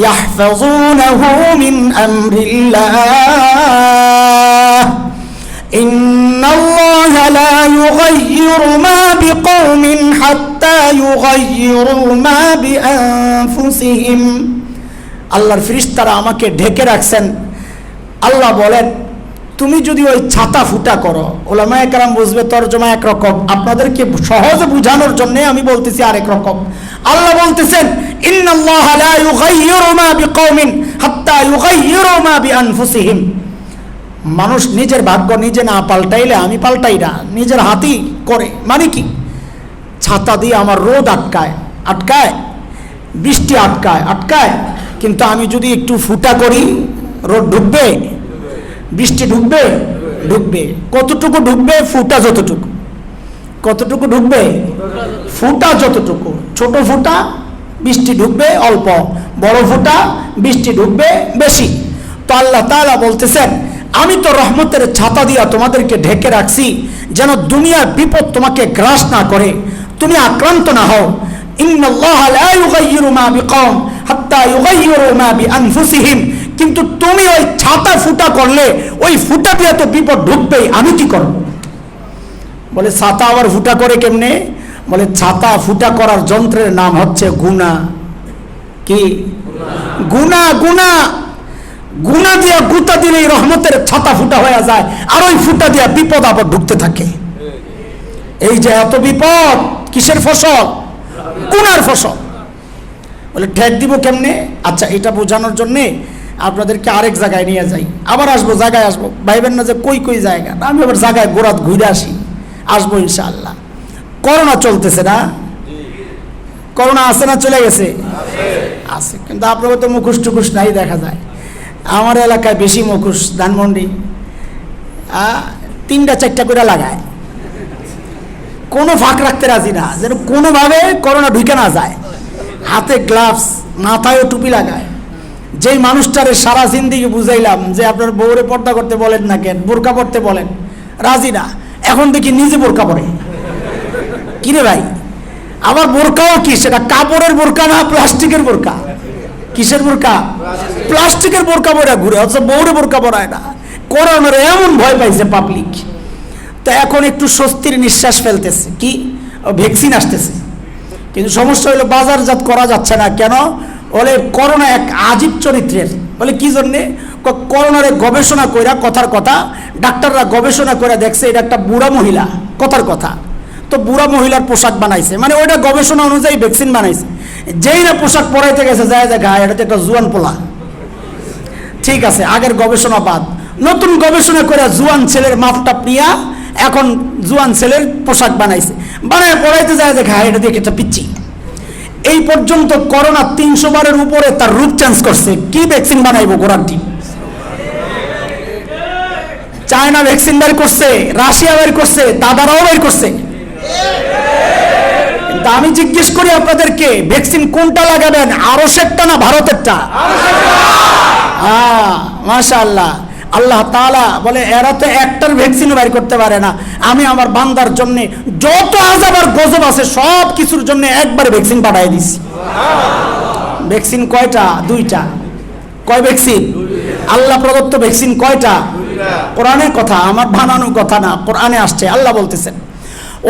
[SPEAKER 2] ইয়াহফাযুনাহু মিন আমরিল্লাহ ইন্নাল্লাহা লা ইউগাইয়িরু মা বিকওমিন হাত্তা ইউগাইয়িরু মা বিআনফুসিহিম। আল্লাহর ফেরেশতারা আমাকে ঢেকে রাখছেন। আল্লাহ বলেন, তুমি যদি ওই ছাতা ফুটা করো, উলামায়ে কেরাম বুঝবে তরজমা একরকম, আপনাদেরকে সহজে বোঝানোর জন্য আমি বলতেছি আরেক রকম। আল্লাহ বলতেছেন, ইন্নাল্লাহা লা ইউগাইয়িরু মা বিকওমিন হাত্তা ইউগাইয়িরু মা বিআনফুসিহিম। মানুষ নিজের ভাগ্য নিজে না পাল্টাইলে আমি পাল্টাই না, নিজের হাতেই করে। মানে কি? ছাতা দিয়ে আমার রোদ আটকায়, বৃষ্টি আটকায়, কিন্তু আমি যদি একটু ফুটা করি, রোদ ঢুকবে, বৃষ্টি ঢুকবে। কতটুকু ঢুকবে? ফুটা যতটুকু। কতটুকু ঢুকবে? ফুটা যতটুকু। ছোট ফুটা, বৃষ্টি ঢুকবে অল্প, বড় ফুটা, বৃষ্টি ঢুকবে বেশি। তো আল্লাহ তাআলা বলতেছেন, আমি তো রহমতের ছাতা দিয়া তোমাদেরকে ঢেকে রাখছি, যেন দুনিয়ার বিপদ তোমাকে গ্রাস না করে, তুমি আক্রান্ত না হও। ইন্নাল্লাহা লা ইউগাইয়িরু মা বিকওম হাত্তা ইউগাইয়িরু মা বিআনফুসিহিম। কিন্তু তুমি ওই ছাতা ফুটা করলে ওই ফুটা দিয়ে তো বিপদ ঢুকবেই, আমি কি করব? বলে ছাতা আবার ফুটা করে কেমনে? বলে ছাতা ফুটা করার যন্ত্রের নাম হচ্ছে গুনাহ। কি? গুনাহ দিয়া গুতা দিলে রহমতের ছাতা ফুটা হয়ে যায়, আর ওই ফুটা দিয়া বিপদ আবার ঢুকতে থাকে। এই যে এত বিপদ, কিসের ফসল? গুনার ফসল। বলে ঠেক দিব কেমনে? আচ্ছা, এটা বোঝানোর জন্যে আপনাদেরকে আরেক জায়গায় নিয়ে যাই। আবার আসবো, জায়গায় আসবো, ভাইবেন না যে কই জায়গা, আমি আবার জায়গায় গোড়াত ঘুরে আসবো ইনশাআল্লাহ। করোনা চলতেছে না? করোনা আছে না চলে গেছে? আছে, কিন্তু আপনাদের তো মুখোশ টুকুশ নাই দেখা যায়। আমার এলাকায় বেশি মুখোশ, ধানমন্ডি 3টা-4টা করে লাগায়, কোনো ফাঁক রাখতে রাজি না, যেন কোনোভাবে করোনা ঢুকে না যায়। হাতে গ্লাভস, মাথায়ও টুপি লাগায়। যেই মানুষটারে সারা জিন্দিগি বুঝাইলাম যে আপনার বউরে পর্দা করতে বলেন না কেন, বোরকা পড়তে বলেন, রাজি না, এখন দেখি নিজে বোরকা পড়ে। কিরে ভাই, আবার বোরকাও কি, সেটা কাপড়ের বোরকা না প্লাস্টিকের বোরকা? কিসের বোরকা? প্লাস্টিকের বোরকা পরে ঘুরে, অথচ বউরে বোরকা পরায় না। করোনার এমন ভয় পাইছে পাবলিক, তো এখন একটু স্বস্তির নিঃশ্বাস ফেলতেছে। কি? ভ্যাকসিন আসতেছে, কিন্তু সমস্যা হলো বাজারজাত করা যাচ্ছে না। কেন? বলে করোনা এক আজীব চরিত্রের। বলে কি জন্যে? করোনারে গবেষণা কইরা, কথার কথা, ডাক্তাররা গবেষণা করে দেখছে এটা একটা বুড়া মহিলা, কথার কথা। তো বুড়া মহিলার পোশাক বানাইছে, মানে ওইটা গবেষণা অনুযায়ী ভ্যাকসিন বানাইছে। যেই না পোশাক পরাইতে গেছে, যায় দেখা এটা তো একটা জুয়ান পোলা। ঠিক আছে, আগের গবেষণা বাদ, নতুন গবেষণা করে জুয়ান ছেলের মাপটা নিয়া এখন জুয়ান ছেলের পোশাক বানাইছে, বানায় পড়াইতে যায় দেখা এটা দেখে একটা পিচ্ছি। এই পর্যন্ত করোনা 300 বারের উপরে তার রূপ চেঞ্জ করছে। কি ভ্যাকসিন বানাইবো গোরাটি? চায়না ভ্যাকসিন বের করছে, রাশিয়া বের করছে, দাদারাও বের করছে। আমি জিজ্ঞেস করি আপনাদেরকে, ভ্যাকসিন কোনটা লাগাবেন? আরশেরটা না ভারতেরটা? মাশাআল্লাহ, আল্লাহ তাআলা বলে এরা তো একটার ভ্যাকসিনও বের করতে পারে না, আমি আমার বান্দার জন্য যত আযাব আর গজব আছে সব কিছুর জন্য একবার ভ্যাকসিন পাঠিয়ে দিছি। ভ্যাকসিন কয়টা? দুইটা। কয় ভ্যাকসিন? আল্লাহ প্রদত্ত ভ্যাকসিন কয়টা? কোরআনের কথা, আমার বানানো কথা না, কোরআনে আসছে। আল্লাহ বলতেছেন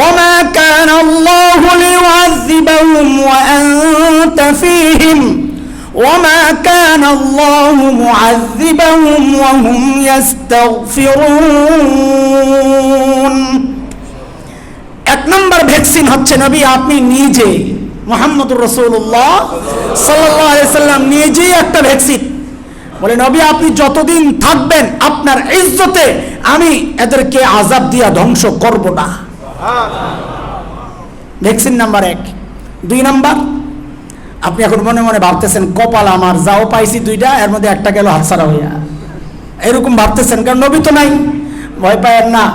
[SPEAKER 2] ওমা কানা আল্লাহু লিউআযিবাহুম ওয়া আনতা ফীহিম ওমা কানা আল্লাহু মুআযিবাহুম ওয়া হুম ইস্তাগফিরুন। এক নম্বর ভ্যাকসিন হচ্ছে নবী আপনি নিজে, মুহাম্মদুর রাসূলুল্লাহ সাল্লাল্লাহু আলাইহি সাল্লাম নিজেই একটা ভ্যাকসিন। বলে নবী আপনি যতদিন থাকবেন আপনার ইজ্জতে আমি এদেরকে আযাব দিয়া ধ্বংস করব না। Vaccine number 1। 2 নাম্বার, আপনি এখন মনে মনে ভাবতেছেন কপাল আমার, যাও পাইছি দুইটা, এর মধ্যে একটা গেল হাতছাড়া হইয়া, এরকম ভাবতেছেন, কারণ নবী তো নাই। ভয় পায়েন না,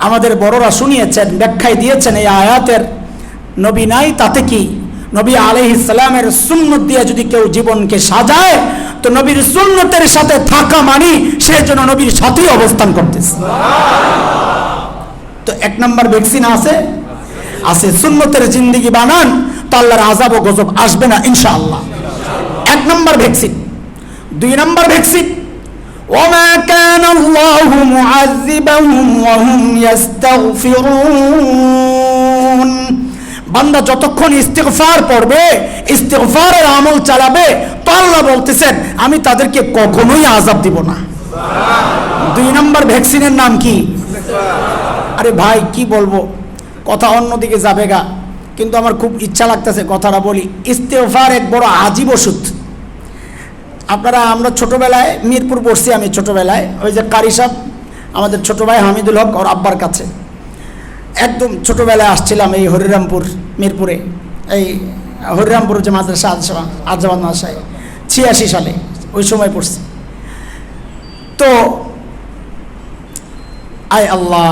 [SPEAKER 2] আমাদের বড়রা শুনিয়েছেন, ব্যাখ্যায় দিয়েছেন এই আয়াতের। নবী নাই তাতে কি, নবী আলাইহিস সালামের সুন্নত দিয়ে যদি কেউ জীবনকে সাজায় তো নবীর সুন্নতের সাথে থাকা মানে সে যেন নবীর সাথেই অবস্থান করতেছে। তো 1 নম্বর ভ্যাকসিন আছে, সুন্নতের জিন্দেগি বানান তো আল্লাহর আযাব ও গজব আসবে না ইনশাআল্লাহ। 1 নম্বর ভ্যাকসিন। 2 নম্বর ভ্যাকসিন ওমা কানা আল্লাহু মুআযিবাহুম ওয়া হুম ইস্তাগফিরুন। বান্দা যতক্ষণ ইস্তিগফার পড়বে, ইস্তিগফারের আমল চালাবে, তো আল্লাহ বলতেছেন আমি তাদেরকে কখনোই আযাব দিব না। 2 নম্বর ভ্যাকসিনের নাম কি? আরে ভাই কি বলবো, কথা অন্যদিকে যাবে গা, কিন্তু আমার খুব ইচ্ছা লাগতেছে কথাটা বলি। ইস্তিগফার এক বড় আজীব ওষুধ। আমরা ছোটবেলায় মিরপুর পড়ছি, আমি ছোটবেলায় ওই যে কারি সাহেব আমাদের ছোট ভাই হামিদুল হক ওর আব্বার কাছে একদম ছোটবেলায় আসছিলাম এই হরিরামপুর মিরপুরে, এই হরিরামপুর যে মাদ্রাসা আজাবাদ মাদ্রাসায় 86 সালে ওই সময় পড়ছি। তো আয় আল্লাহ,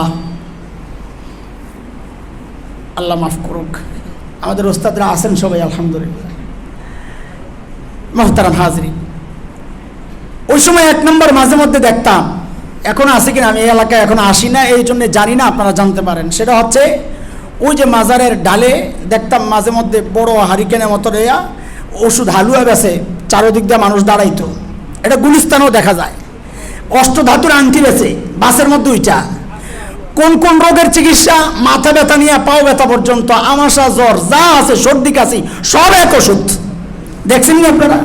[SPEAKER 2] আল্লাহ মাফ করুক, আমাদের ওস্তাদরা আছেন সবাই আলহামদুলিল্লাহ, মুহতারাম হাজরিন। ওই সময় 1 নম্বর মাঝে মধ্যে দেখতাম, এখন আছে কিনা আমি এই এলাকায় এখন আসি না এই জন্য জানি না, আপনারা জানতে পারেন। সেটা হচ্ছে ওই যে মাজারের ডালে দেখতাম মাঝে মধ্যে বড় হারিকেনের মতো রেয়া ওষুধ হালুয়া বেছে, চারোদিক দিয়ে মানুষ দাঁড়াইতো। এটা গুলিস্তানেও দেখা যায়। অষ্টধাতুর আংটি বেছে, বাসের মধ্যে ওইটা। কোন কোন রোগের চিকিৎসা, মাথা ব্যথা নিয়ে পাও ব্যথা পর্যন্ত, আমাশা জ্বর যা আছে, সর্দি কাশি, সব এক ওষুধ। দেখছেন না আপনারা?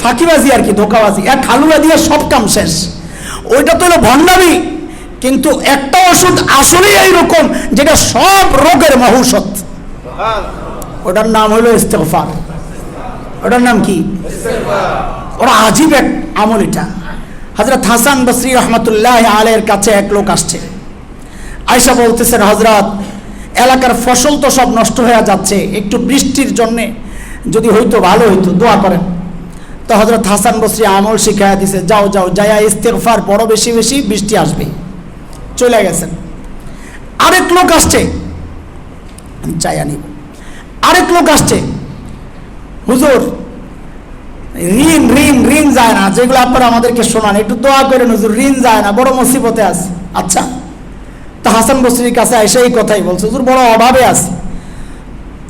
[SPEAKER 2] ফাঁকিবাজি আর কি, ধোকাবাজি। এক হালুয়া দিয়ে সব কাম শেষ। ওইটা তো হলো ভণ্ডামি। কিন্তু একটা ওষুধ আসলেই এইরকম যেটা সব রোগের মহৌষধ, ওটার নাম হলো ইস্তেগফার। ওটার নাম কি? ওরা আজীব এক আমল এটা। হযরত হাসান বসরি রহমাতুল্লাহ আলাইহির কাছে এক লোক আসছে, আয়েশা বলতেছেন হযরত এলাকার ফসল তো সব নষ্ট হয়ে যাচ্ছে, একটু বৃষ্টির জন্য যদি হইতো ভালো হইতো, দোয়া করেন। তো হযরত হাসান বসরি আমল শিখাইয়া দিছে, যাও যাও যায়া ইস্তেগফার পড়ো বেশি বেশি, বৃষ্টি আসবে। চলে গেছেন। আরেক লোক আসছে, চাইয়া নিব। আরেক লোক আসছে, হুজুর ঋণ ঋণ ঋণ যায় না, যেগুলো আপনারা আমাদেরকে শোনান, একটু দোয়া করেন হুজুর, ঋণ যায় না, বড় মুসিবতে আছে। আচ্ছা, তা হাসান বসরির কাছে এসে এই কথাই বলছে, হুজুর বড় অভাবে আছে।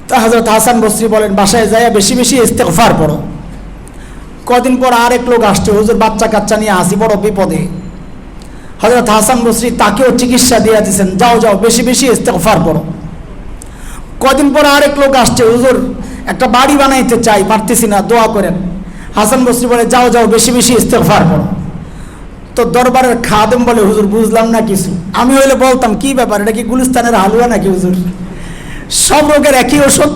[SPEAKER 2] তা হযরত হাসান বসরি বলেন বাসায় যায় বেশি বেশি ইস্তেগফার পড়ো। কদিন পর আরেক লোক আসছে, হুজুর বাচ্চা কাচ্চা নিয়ে আসি, বড় বিপদে। হযরত হাসান বসরি তাকেও চিকিৎসা দিয়ে দিয়েছেন, যাও যাও বেশি বেশি ইস্তেগফার পড়ো। কদিন পর আরেক লোক আসছে, হুজুর একটা বাড়ি বানাইতে চাই, পারতেছি না, দোয়া করেন। হাসান বসরি বলে যাও যাও বেশি বেশি ইস্তেগফার পড়ো। তো দরবারের খাদেম বলে হুজুর বুঝলাম না কিছু। আমি হইলে বলতাম কি ব্যাপার, এটা কি গুলিস্তানের হালুয়া নাকি হুজুর, সব রোগের একই ওষুধ।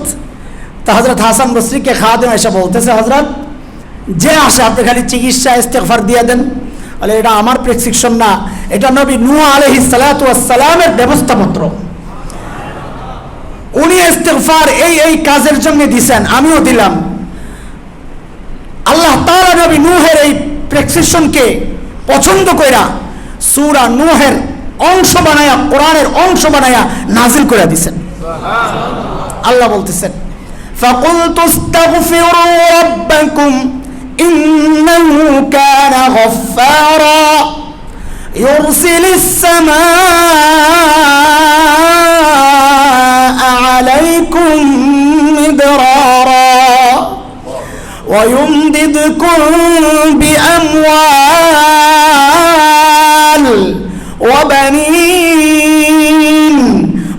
[SPEAKER 2] তা হযরত হাসান বসরিকে খাদেম এসে বলতেছে, হযরত যে আসে আপনি খালি চিকিৎসা ইস্তেগফার দিয়ে দেন। বলে এটা আমার প্রেসক্রিপশন না, এটা নবী নূহ আলাইহিস সালাতু ওয়াস সালামের ব্যবস্থাপত্র। উনি ইস্তেগফার এই এই কাজের জন্য দিবেন, আমিও দিলাম। আল্লাহ তাআলা নবী নূহের এই প্রেসক্রিপশনকে পছন্দ কইরা সূরা নূহের অংশ বানায়া, কোরআনের অংশ বানায়া নাজিল করে দিবেন। সুবহানাল্লাহ। আল্লাহ বলতেছেন ফাকুলতু ইস্তাগফিরু রাব্বাকুম ইন্নাহু কানা গফফারা ইউরসিলিস সামাআ আলাইকুম মিদরারা ويمددكم بأموال وبنين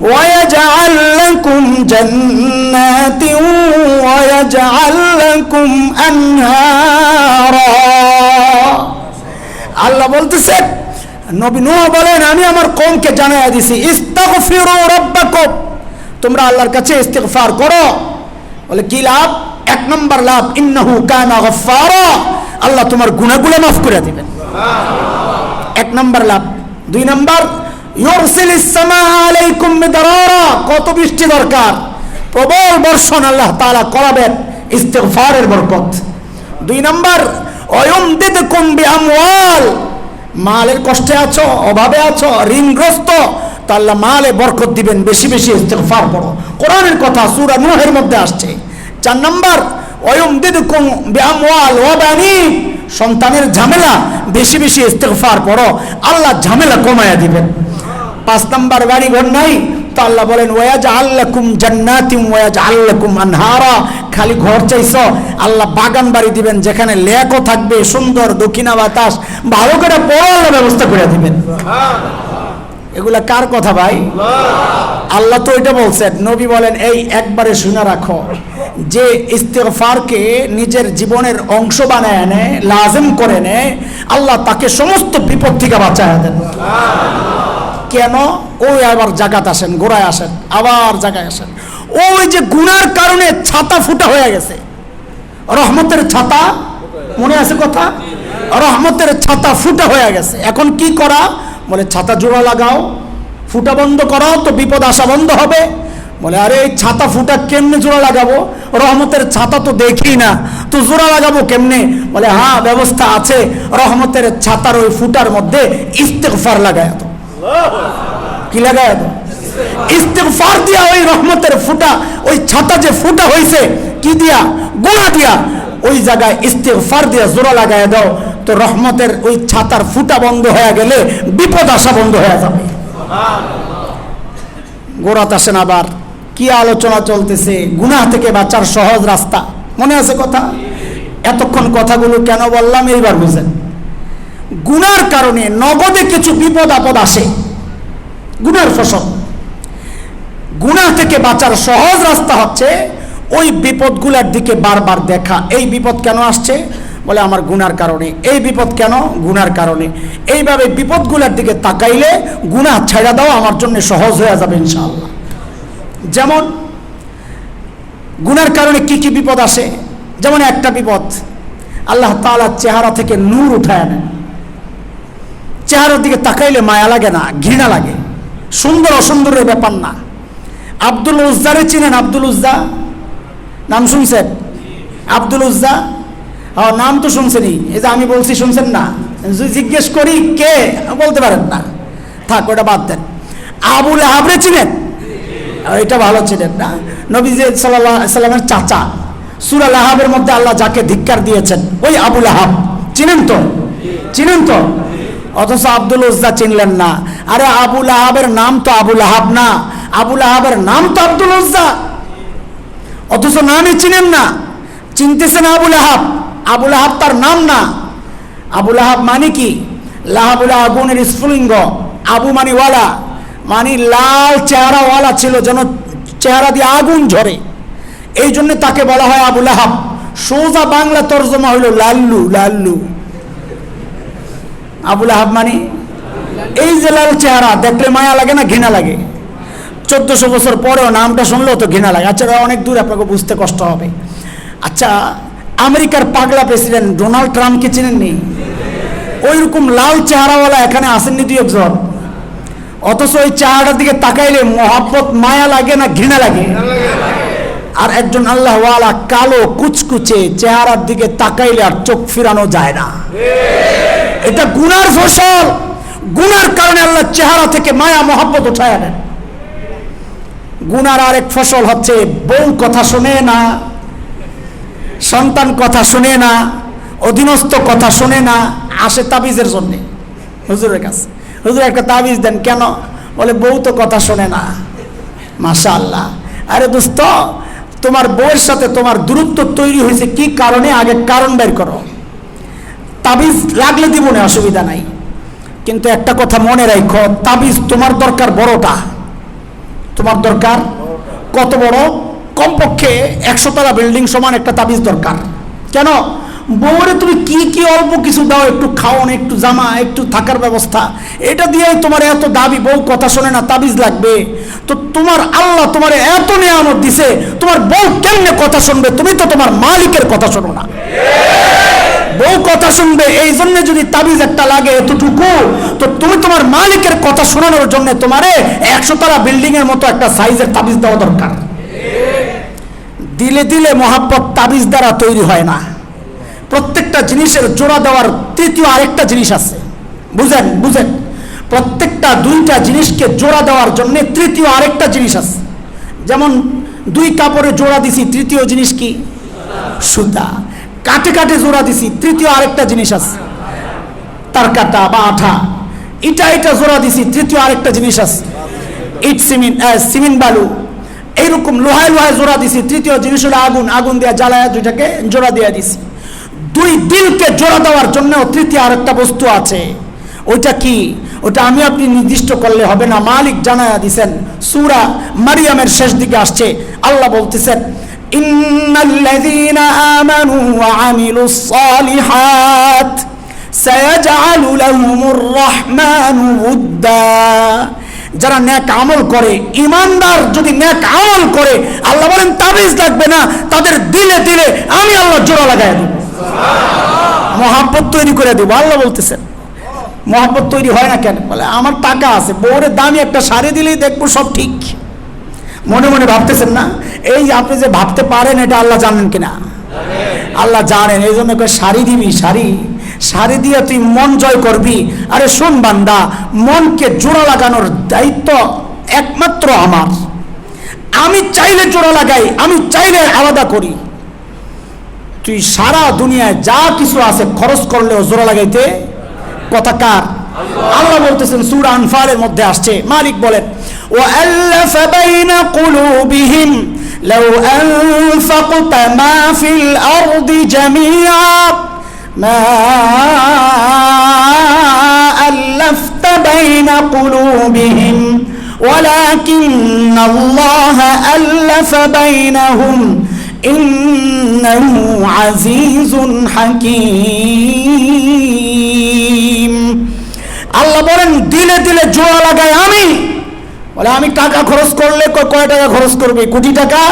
[SPEAKER 2] ويجعل لكم جنات ويجعل لكم أنهارا আল্লাহ বলতেছেন নবী নূহ বলেন আমি আমার কওমকে জানায়া দিছি ইস্তাগফিরু রাব্বাকুম তোমরা আল্লাহর কাছে ইস্তিগফার করো বলে কি লাভ এক নম্বর লাভ ইন্নাহু কানা গফফারা আল্লাহ তোমার গুনাহগুলো মাফ করে দিবেন এক নম্বর লাভ দুই নম্বর ইউরসিলিস সামা আলাইকুম মিদরারা কত বৃষ্টি দরকার প্রবল বর্ষণ আল্লাহ তাআলা করাবেন ইস্তিগফারের বরকত দুই নম্বর ওয়ায়ুমদিদকুম বিআমওয়াল মালের কষ্টে আছো অভাবে আছো ঋণগ্রস্ত তো আল্লাহ মালে বরকত দিবেন বেশি বেশি ইস্তিগফার করো কোরআনের কথা সূরা নূহের মধ্যে আসছে চার নম্বর ওয়ায়ুমদিদকুম বিআমওয়াল ওয়া বানিন সন্তানের ঝামেলা বেশি বেশি ইস্তিগফার করো আল্লাহ ঝামেলা কমায়া দিবেন পাঁচ নম্বর বাড়ি ঘর নাই তো আল্লাহ বলেন ওয়াজআল লাকুম জান্নাতিন ওয়াজআল লাকুম আনহারা খালি ঘর চাইছো আল্লাহ বাগান বাড়ি দিবেন যেখানে লেকও থাকবে সুন্দর দক্ষিণা বাতাস ভালো করে পড়ার ব্যবস্থা করে দিবেন এগুলা কার কথা ভাই আল্লাহ তো এটা বলছেন নবী বলেন এই একবারে শুনে রাখো যে ইস্তিগফারকে নিজের জীবনের অংশ বানায় নেয় লাজিম করে নেয় আল্লাহ তাকে সমস্ত বিপদ থেকে বাঁচায় দেন কেন ওই আবার জায়গাতে আসেন গোড়ায় আসেন আবার জায়গায় আসেন ওই যে গুনার কারণে ছাতা ফুটা হয়ে গেছে রহমতের ছাতা মনে আছে কথা রহমতের ছাতা ফুটা হয়ে গেছে এখন কি করা বলে ছাতা জোড়া লাগাও ফুটা বন্ধ করাও তো বিপদ আসা বন্ধ হবে বলে আরে এই ছাতা ফুটা কেমনে জোড়া লাগাবো রহমতের ছাতা তো দেখি না তো জোড়া লাগাবো কেমনে বলে হ্যাঁ ব্যবস্থা আছে রহমতের ছাতার ওই ফুটার মধ্যে ইস্তিগফার লাগায় তো কি লাগায় তো ইস্তিগফার দিয়া ওই রহমতের ফুটা ওই ছাতা যে ফুটা হয়েছে কি দিয়া গুনাহ দিয়া ওই জায়গায় ইস্তিগফার দিয়া জোড়া লাগায় দাও তো রহমতের ওই ছাতার ফুটা বন্ধ হয়ে গেলে বিপদ আসা বন্ধ হয়ে যাবে গোড়াত আসেন আবার কি আলোচনা চলতেছে গুনাহ থেকে বাঁচার সহজ রাস্তা মনে আছে কথা এতক্ষণ কথাগুলো কেন বললাম এইবার বুঝেন গুনার কারণে নগদে কিছু বিপদ আপদ আসে গুনার ফসল গুনাহ থেকে বাঁচার সহজ রাস্তা হচ্ছে ওই বিপদগুলোর দিকে বারবার দেখা এই বিপদ কেন আসছে বলে আমার গুনার কারণে এই বিপদ কেন গুনার কারণে এইভাবে বিপদগুলোর দিকে তাকাইলে গুনাহ ছেড়ে দাও আমার জন্য সহজ হয়ে যাবে ইনশাআল্লাহ যেমন গুনার কারণে কি কি বিপদ আসে যেমন একটা বিপদ আল্লাহ তাআলার চেহারা থেকে নূর উঠায় নেন চেহারার দিকে তাকাইলে মায়া লাগে না ঘৃণা লাগে সুন্দর অসুন্দরের ব্যাপার না আব্দুল উজ্জারে চিনেন আব্দুল উজ্জা নাম শুনছেন আব্দুল উজ্জা নাম তো শুনছেনই এই যে আমি বলছি শুনছেন না জিজ্ঞেস করি কে বলতে পারেন না থাক ওটা বাদ দেন আবু লাহাবরে চিনেন এটা ভালো চিনেন না নবী সাল্লাল্লাহু আলাইহি সাল্লামের চাচা সূরা লাহাবের মধ্যে আল্লাহ যাকে ধিক্কার দিয়েছেন ওই আবু লাহাব চিনেন তো অথচ আব্দুল উজ্জা চিনলেন না আরে আবু লাহাবের নাম তো আবু লাহাব না আবু লাহাবের নাম তো আব্দুল উজ্জা অথচ নামই চিনেন না চিনতেছেন আবু লাহাব আবু লাহাব তার নাম না আবু লাহাব মানে কি লাহাবুল আগুনের স্ফুলিঙ্গ আবু মানি ওয়ালা মানে লাল চেহারাওয়ালা ছিল যেন চেহারা দিয়ে আগুন ঝরে এই জন্য তাকে বলা হয় আবু লাহাব সোজা বাংলা তর্জমা হইল লাল্লু লাল্লু আবু লাহাব মানে এই যে লাল চেহারা দেখলে মায়া লাগে না ঘৃণা লাগে 1400 বছর পরেও নামটা শুনলেও তো ঘৃণা লাগে আচ্ছা অনেক দূর আপনাকে বুঝতে কষ্ট হবে আচ্ছা আমেরিকার পাগলা প্রেসিডেন্ট ডোনাল্ড ট্রাম্পকে চিনেননি ওই রকম লাল চেহারাওয়ালা এখানে আসেননি দুই একজন অথচ ওই চেহারাটার দিকে তাকাইলে মহব্বত মায়া লাগে না ঘৃণা লাগে আর একজন আল্লাহওয়ালা কালো কুচকুচে চেহারার দিকে তাকাইলে আর চোখ ফিরানো যায় না এটা গুনার ফসল গুনার কারণে আল্লাহ চেহারা থেকে মায়া মহব্বত উঠায় নেন গুনার আরেক ফসল হচ্ছে বউ কথা শুনে না সন্তান কথা শুনে না অধীনস্থ কথা শোনে না, আসে তাবিজের জন্যে হুজুরের কাছে। হুজুর একটা তাবিজ দেন। কেন? বলে বউ তো কথা শোনে না। মাশাআল্লাহ। আরে দোস্ত, তোমার বউয়ের সাথে তোমার দূরত্ব তৈরি হয়েছে কি কারণে? আগে কারণ বের করো। তাবিজ লাগলে দিব না, অসুবিধা নাই, কিন্তু একটা কথা মনে রাখো, তাবিজ তোমার দরকার বড়টা। তোমার দরকার কত বড়? কমপক্ষে 100 তলা বিল্ডিং সমান একটা তাবিজ দরকার। কেন? বউরে তুমি কি কি অল্প কিছু দাও, একটু খাওয়ান, একটু জামা, একটু থাকার ব্যবস্থা, এটা দিয়েই তোমার এত দাবি, বউ কথা শোনে না, তাবিজ লাগবে। তো তোমার আল্লাহ তোমার এত নিয়ামত দিছে, তোমার বউ কেমনে কথা শুনবে? তুমি তো তোমার মালিকের কথা শোনো না। বউ কথা শুনবে এই জন্য যদি তাবিজ একটা লাগে এতটুকু, তো তুমি তোমার মালিকের কথা শোনানোর জন্য তোমারে 100 তলা বিল্ডিং এর মতো একটা সাইজের তাবিজ দেওয়া দরকার। দিলে দিলে মহাব্বত তাবিজ দ্বারা তৈরি হয় না। প্রত্যেকটা জিনিসের জোড়া দেওয়ার তৃতীয় আরেকটা জিনিস আছে, বুঝেন বুঝেন। প্রত্যেকটা দুইটা জিনিসকে জোড়া দেওয়ার জন্য তৃতীয় আরেকটা জিনিস আছে। যেমন দুই কাপড়ে জোড়া দিছি, তৃতীয় জিনিস কি? সুতা। কাটে কাটে জোড়া দিছি, তৃতীয় আরেকটা জিনিস আছে, তার কাটা বা আঠা। এটা জোড়া দিছি, তৃতীয় আরেকটা জিনিস আছে, ইট সিমেন্ট বালু। এইরকম লোহায় লোহায় জোড়া দিছি, তৃতীয় জিনিস হলো আগুন। আগুন দিয়ে জ্বালায় দুইটাকে জোড়া দিয়ে দিছি। দুই দিলকে জোড়া দেওয়ার জন্য তৃতীয় আরেকটা বস্তু আছে। ওইটা কি? ওটা আমি আপনি নির্দিষ্ট করলে হবে না, মালিক জানায়া দিছেন। সূরা মারিয়ামের শেষ দিকে আসছে, আল্লাহ বলতেছেন, ইন্নাল্লাযীনা আমানু ওয়া আমিলুস সালিহাত সায়াজআলু লাহুমুর রাহমানু উদ্দা। যারা নেক আমল করে, ইমানদার যদি নেক আমল করে, আল্লাহ বলেন তাবিজ লাগবে না, তাদের দিলে দিলে আমি আল্লাহ জোড়া লাগাই দেব, মহাব্বত তৈরি করে দেব। আল্লাহ বলতেছেন মহাব্বত তৈরি হয় না কেন? বলে আমার টাকা আছে, বউরে দামি একটা শাড়ি দিলেই দেখবো সব ঠিক। মনে মনে ভাবতেছেন না? এই আপনি যে ভাবতে পারেন, এটা আল্লাহ জানেন কিনা? আল্লাহ জানেন। এই জন্য শাড়ি দিবি, শাড়ি দিয়ে তুই মন জয় করবি। আরে শোন বান্দা, মনকে জোড়া লাগানোর দায়িত্ব একমাত্র আমার। আমি চাইলে জোড়া লাগাই, আমি চাইলে আলাদা করি। তুই সারা দুনিয়ায় যা কিছু আছে খরচ করলেও জোড়া লাগাইতে কথা কার? আল্লাহ বলতেছেন, সূরা আনফালের মধ্যে আসছে, মালিক বলেন, وَأَلَّفَ بَيْنَ قُلُوبِهِمْ لَوْ أَنفَقْتَ مَا فِي الْأَرْضِ جَمِيعًا مَا أَلَّفْتَ بَيْنَ قُلُوبِهِمْ وَلَكِنَّ اللَّهَ أَلَّفَ بَيْنَهُمْ إِنَّهُ عَزِيزٌ حَكِيمٌ। আল্লাহ বলেন দিলে দিলে জোড়া লাগাই আমি। বলে আমি টাকা খরচ করলে কয় টাকা খরচ করবে? কোটি টাকা।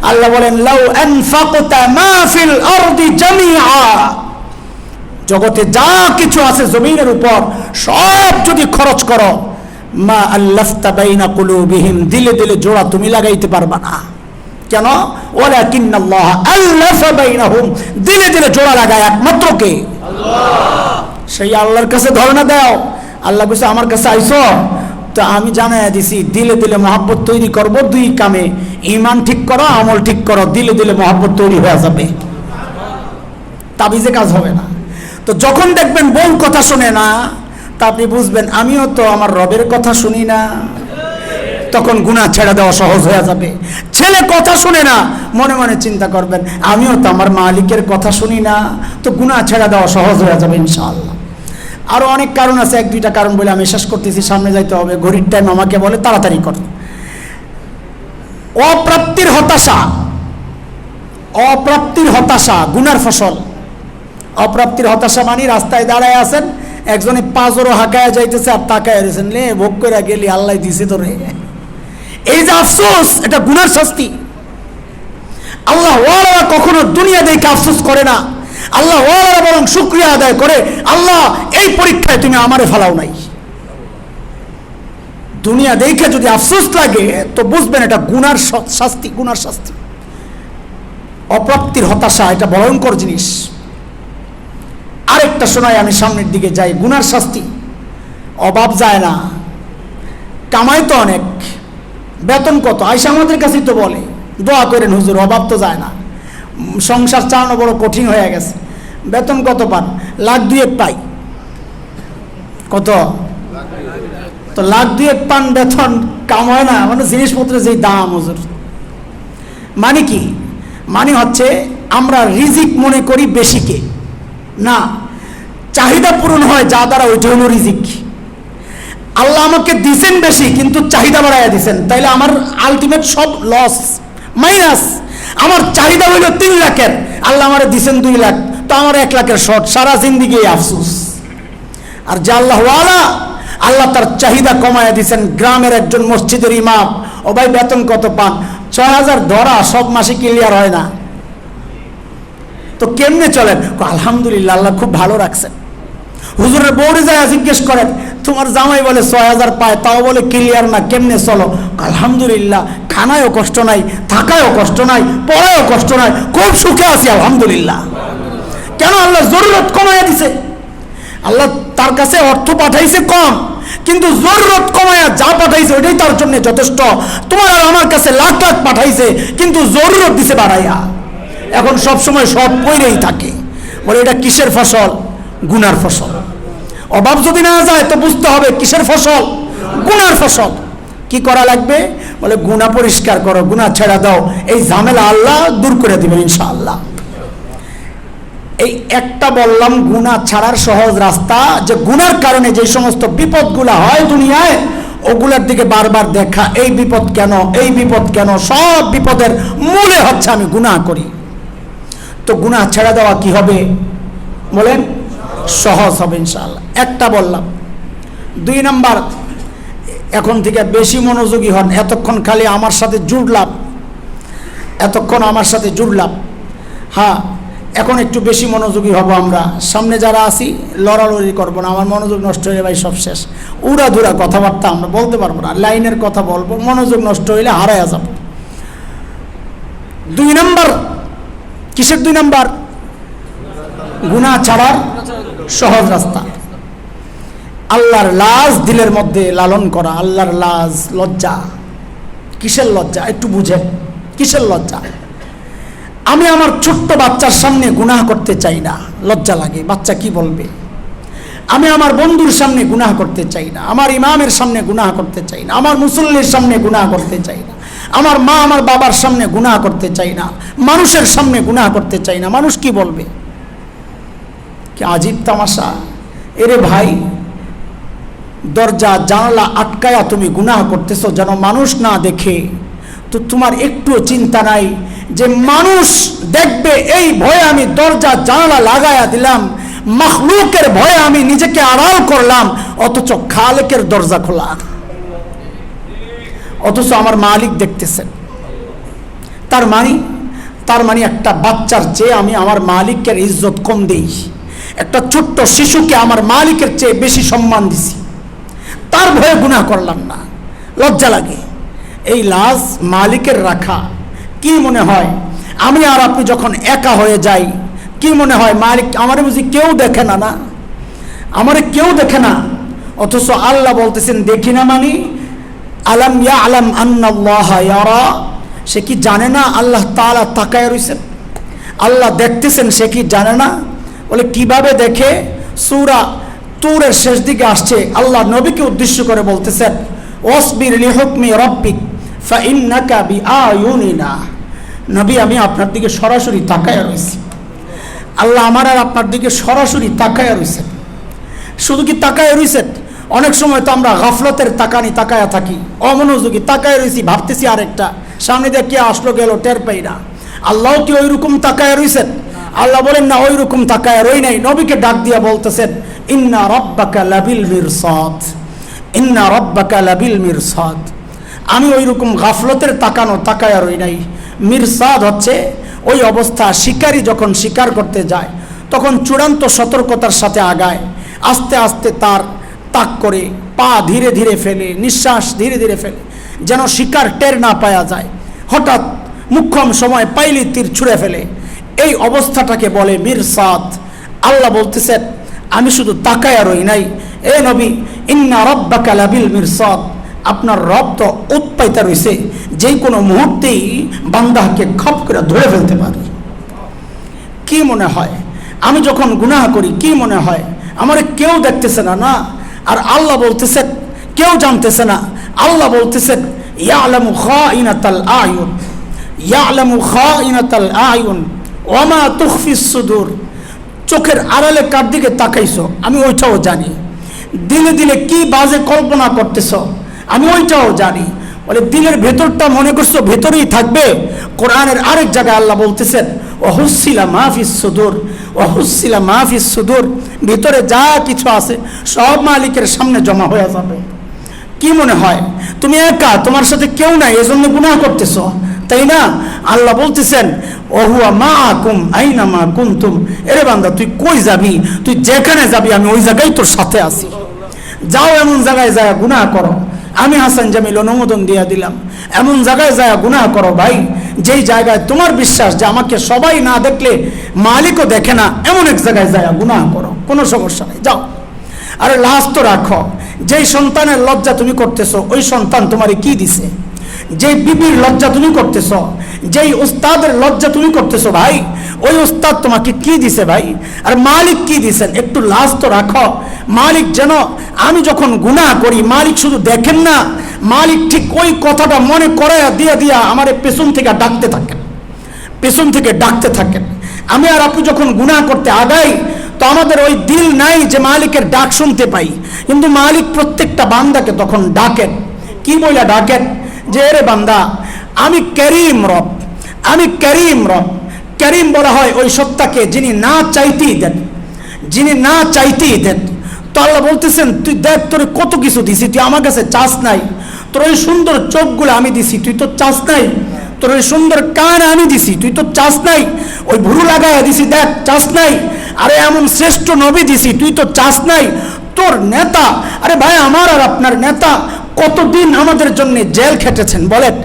[SPEAKER 2] আল্লাহ বলেন লাউ আনফাকতা মা ফিল আরদি জামিআ, জগতে যা কিছু আছে জমিনের উপর সব যদি খরচ করো, মা আল্লাফতা বাইনা কুলুবিহিম, দিলে দিলে জোড়া তুমি লাগাইতে পারবা না। কেন? ওয়ালাকিন্নাল্লাহ আল্লাফা বাইনাহুম, দিলে দিলে জোড়া লাগায় একমাত্র কে? আল্লাহ। সেই আল্লাহর কাছে ধরনা দাও। আল্লাহ কইছে আমার কাছে আইছো, তো আমি জানাইয়া দিছি দিলে দিলে মহব্বত তৈরি করব। দুই কামে, ঈমান ঠিক করো, আমল ঠিক করো, দিলে দিলে মহব্বত তৈরি হয়ে যাবে, তাবিজে কাজ হবে না। তো যখন দেখবেন বউ কথা শুনে না, তা আপনি বুঝবেন আমিও তো আমার রবের কথা শুনি না, তখন গুনাহ ছেড়ে দেওয়া সহজ হয়ে যাবে। ছেলে কথা শুনে না, মনে মনে চিন্তা করবেন আমিও তো আমার মালিকের কথা শুনি না, তো গুনাহ ছেড়ে দেওয়া সহজ হয়ে যাবে ইনশাআল্লাহ। আরো অনেক কারণ আছে, 1-2টা কারণ বলে আমি শেষ করতেছি, সামনে যাইতে হবে, ঘড়ির টাইম আমাকে বলে তাড়াতাড়ি কর। অপ্রাপ্তির হতাশা গুনার ফসল। অপ্রাপ্তির হতাশা মানে রাস্তায় দাঁড়ায় আছেন, একজনে পাঁচরও হাঁকায় যাইতেছে আর তাকায় রয়েছেন, লে ভোগ করে গেলি, আল্লাহ দিছে তোরে। এই যে আফসোস, এটা গুনার শাস্তি। আল্লাহ ওয়ালা কখনো দুনিয়া দেখে আফসোস করে না, আল্লাহ ওয়ালা বরং শুকরিয়া আদায় করে, আল্লাহ এই পরীক্ষায় তুমি আমারে ফেলাও নাই। দুনিয়া দেখে যদি আফসোস লাগে তো বুঝবেন এটা গুনার শাস্তি, গুনার শাস্তি। অপ্রাপ্তির হতাশা এটা ভয়ঙ্কর জিনিস। আরেকটা শোনাই, আমি সামনের দিকে যাই। গুনার শাস্তি, অভাব যায় না, কামাই তো অনেক, বেতন কত, আয়সা আমাদের কাছেই তো বলে দোয়া করেন হুজুর, অভাব তো যায় না, সংসার চালানো বড় কঠিন হয়ে গেছে। বেতন কত পান? লাখ দুয়েক পাই। কত? তো লাখ দুয়েক পান, বেতন কাম হয় না, মানে জিনিসপত্রের যেই দাম হুজুর। মানে কি? মানে হচ্ছে আমরা রিজিক মনে করি বেশিকে, না, চাহিদা পূরণ হয় যা দ্বারা, ওইটা হলো রিজিক। আল্লাহ আমাকে দিছেন বেশি কিন্তু চাহিদা বাড়াইয়া দিছেন, তাইলে আমার আলটিমেট সব লস, মাইনাস। আমার চাহিদা হইল 3 লাখের, আল্লাহ আমারে দিছেন 2 লাখ, তো আমার 1 লাখের শর্ট, সারা জিন্দিগি আফসোস। আর যে আল্লাহওয়ালা, আল্লাহ তার চাহিদা কমাইয়া দিছেন। গ্রামের একজন মসজিদের ইমাম, ও ভাই বেতন কত পান? 6000 ধরা, সব মাসে ক্লিয়ার হয় না, তো কেমনে চলেন? আলহামদুলিল্লাহ, আল্লাহ খুব ভালো রাখছেন। হুজুরের বউরে যায় জিজ্ঞেস করেন, তোমার জামাই বলে 6000 পায়, তাও বলে ক্লিয়ার না, কেমনে চলো? আলহামদুলিল্লাহ, খানায়ও কষ্ট নাই, থাকায়ও কষ্ট নাই, পড়ায়ও কষ্ট নাই, খুব সুখে আছি আলহামদুলিল্লাহ। কেন? আল্লাহ জরুরত কমাইয়া দিছে। আল্লাহ তার কাছে অর্থ পাঠাইছে কম, কিন্তু জরুরত কমাইয়া যা পাঠাইছে ওইটাই তার জন্য যথেষ্ট। তোমার আর আমার কাছে লাখ লাখ পাঠাইছে, কিন্তু জরুরত দিছে বাড়াইয়া। এখন সব সময় শর্ট পড়েই থাকে, বলে এটা কিসের ফসল? গুনার ফসল। অভাব যদি না যায় তো বুঝতে হবে কিসের ফসল? গুনার ফসল। কি করা লাগবে? বলে গুনাহ পরিষ্কার করো, গুনাহ ছেড়ে দাও, এই ঝামেলা আল্লাহ দূর করে দিবেন ইনশাআল্লাহ। এই একটা বললাম গুনাহ ছাড়ার সহজ রাস্তা, যে গুনার কারণে যে সমস্ত বিপদগুলা হয় দুনিয়ায়, ওগুলার দিকে বারবার দেখা, এই বিপদ কেন, এই বিপদ কেন। সব বিপদের মূলে হচ্ছে আমি গুনাহ করি। তো গুনাহ ছেড়ে দেওয়া কি হবে বলেন? সহজ হবে ইনশাআল্লাহ। একটা বললাম। 2 নাম্বার, এখন থেকে বেশি মনোযোগী হন। এতক্ষণ খালি আমার সাথে জুড়লাম, এতক্ষণ আমার সাথে জুড়লাম, হ্যাঁ, এখন একটু বেশি মনোযোগী হব আমরা। সামনে যারা আছি লড়ালড়ি করবো না, আমার মনোযোগ নষ্ট হয়ে ভাই সব শেষ। উড়াধুরা কথাবার্তা আমরা বলতে পারবো না, লাইনের কথা বলবো, মনোযোগ নষ্ট হইলে হারাইয়া যাব। 2 নাম্বার, কিসের 2 নাম্বার? গুনাহ ছাড়ার সহজ রাস্তা। আল্লাহর লাজ দিলের মধ্যে লালন করা। আল্লাহর লাজ, লজ্জা। কিসের লজ্জা? একটু বুঝেন, কিসের লজ্জা? আমি আমার ছোট্ট বাচ্চার সামনে গুনাহ করতে চাই না, লজ্জা লাগে, বাচ্চা কি বলবে। আমি আমার বন্ধুর সামনে গুনাহ করতে চাই না, আমার ইমামের সামনে গুনাহ করতে চাই না, আমার মুসল্লির সামনে গুনাহ করতে চাই না, আমার মা আমার বাবার সামনে গুনাহ করতে চাই না, মানুষের সামনে গুনাহ করতে চাই না। মানুষ কি বলবে? কি আজীব তামাশা! এরে ভাই, দরজা জানালা আটকায়া তুমি গুনাহ করতেছো যেন মানুষ না দেখে, তো তোমার একটুও চিন্তা নাই যে মানুষ দেখবে এই ভয়ে আমি দরজা জানালা লাগায়া দিলাম, মাখলুকের ভয়ে আমি নিজেকে আড়াল করলাম, অথচ খালেকের দরজা খোলা, অথচ আমার মালিক দেখতেছেন। তার মানে একটা বাচ্চার চেয়ে আমি আমার মালিকের ইজ্জত কম দেই, একটা ছোট্ট শিশুকে আমার মালিকের চেয়ে বেশি সম্মান দিছি, তার ভয়ে গুনাহ করলাম না, লজ্জা লাগে। এই লাজ মালিকের রাখা। কি মনে হয় আমি আর আপনি যখন একা হয়ে যাই, কি মনে হয় মালিক আমারে বুঝি কেউ দেখে না? না, আমারে কেউ দেখে না, অথচ আল্লাহ বলতেছেন দেখি না। মানে আলাম ইয়ালাম আন্নাল্লাহা ইয়ারা, সে কি জানে না আল্লাহ তাআলা তাকায় রইছেন, আল্লাহ দেখতেছেন, সে কি জানে না? বলে কিভাবে দেখে? সূরা তুরের শেষ দিকে আসছে, আল্লাহ নবীকে উদ্দেশ্য করে বলতেছেন, ওয়াসবির লিহুকমি রাব্বিক ফাইন্নাকা বিআয়ুনিনা। নবী, আমি আপনার দিকে সরাসরি তাকায়া রইছি। আল্লাহ আমার আর আপনার দিকে সরাসরি তাকায়া রইছেন। শুধু কি তাকায়া রইছেন? অনেক সময় তো আমরা গাফলতের তাকায়া থাকি, অমনোযোগী তাকায়া রইছি, ভাবতেছি আরেকটা, সামনে দিয়ে কে আসলো গেল টের পাই না। আল্লাহ কি ওই রকম তাকায়া রইছেন? আল্লাহ বলেন না, ওই রকম তাকায়া রই নাই। নবীকে ডাক দিয়া বলতেছেন, ইন্না রাব্বাকা লাবিল মিরসাদ, ইন্না রাব্বাকা লাবিল মিরসাদ। আমি ওই রকম গাফলতের তাকায়া রই নাই। মিরসাদ হচ্ছে ওই অবস্থা, শিকারী যখন শিকার করতে যায় তখন চূড়ান্ত সতর্কতার সাথে আগায়, আস্তে আস্তে তার তাক করে, পা ধীরে ধীরে ফেলে, নিঃশ্বাস ধীরে ধীরে ফেলে, যেন শিকার টের না পাওয়া যায়। হঠাৎ মুখ্যম সময় পাইলি তীর ছুঁড়ে ফেলে, এই অবস্থাটাকে বলে মিরসাদ। আল্লাহ বলতেছেন আমি শুধু তাকায়া রই নাই, এ নবী, ইন্না রাব্বাকা লাবিল মিরসাদ, আপনার রব তো উৎপাইতা রয়েছে, যে কোনো মুহূর্তেই বান্দাকে খপ করে ধরে ফেলতে পারে। কি মনে হয় আমি যখন গুনাহ করি কি মনে হয় আমারে কেউ দেখতেছে না, না। আর আল্লাহ বলতেছেন কেউ জানতেছে না। আল্লাহ বলতেছেন ইয়ালামু খাইনাতাল আয়ুন, ইয়ালামু খাইনাতাল আয়ুন ওয়া মা তুখফিস সুদূর। চোখের আড়ালে কার দিকে তাকাইছো আমি ওইটাও জানি। দিলে দিলে কি বাজে কল্পনা করতেছো আমি ওইটাও জানি। বলে দিলের ভেতরটা মনে করছো ভেতরেই থাকবে। কোরআনের আরেক জায়গায় আল্লাহ বলতেছেন ওয়াহুসিলা মাহফিস সুদূর, ওয়াহুসিলা মাহফিস সুদূর। ভিতরে যা কিছু আছে সব মালিকের সামনে জমা হয়ে যাবে। কি মনে হয় তুমি একা, তোমার সাথে কেউ নাই, এজন্য গুনাহ করতেছো, তাই না? আল্লাহ বলতেছেন ওহুয়া মাআকুম আইনামা কুনতুম। এরে বান্দা তুই কই যাবি, তুই যেখানে যাবি আমি ওই জায়গায় তোর সাথে আছি। যাও এমন জায়গায় যায় গুনাহ করো, আমি হাসান জামিল অনুমোদন দিয়ে দিলাম। এমন জায়গায় যায় গুনাহ করো ভাই, যেই জায়গায় তোমার বিশ্বাস যে আমাকে সবাই না দেখলে মালিকও দেখে না, এমন এক জায়গায় যায় গুনাহ করো, কোনো সমস্যা নেই, যাও। আরে লাজ তো রাখো, যেই সন্তানের লজ্জা তুমি করতেছো ওই সন্তান তোমারে কি দিছে? যেই বিবির লজ্জা তুমি করতেছো, যেই উস্তাদের লজ্জা তুমি করতেছো ভাই, ওই উস্তাদ তোমাকে কি দিছে ভাই? আর মালিক কি দিছেন? একটু লাজ তো রাখো। মালিক যেন আমি যখন গুনাহ করি মালিক শুধু দেখেন না, মালিক ঠিক ওই কথাটা মনে করাইয়া দিয়া দিয়া আমারে পেছন থেকে ডাকতে থাকেন, পেছন থেকে ডাকতে থাকেন। আমি আর আপনি যখন গুনাহ করতে আগাই তো আমাদের ওই দিল নাই যে মালিকের ডাক শুনতে পাই, কিন্তু মালিক প্রত্যেকটা বান্দাকে তখন ডাকেন। কি বলে ডাকেন? যে এরে বান্দা আমি করিম রব, আমি করিম রব। করিম বলা হয় ওই সত্তাকে যিনি না চাইতেই দেন, যিনি না চাইতেই দেন। তো আল্লাহ বলতেছেন তুই দেখ তোর কত কিছু দিছি, তুই আমার কাছে চাস নাই। তোর ওই সুন্দর চোখগুলো আমি দিছি, তুই তো চাস নাই। তোর ওই সুন্দর কান আমি দিছি, তুই তো চাস নাই। ওই ভুরু লাগাইয়া দিছি, দেখ চাস নাই। আরে এমন শ্রেষ্ঠ নবী দিছি, তুই তো চাস নাই। তোর নেতা, আরে ভাই আমার আর আপনার নেতা কতদিন আমাদের জন্য জেল খেটেছেন বলেন?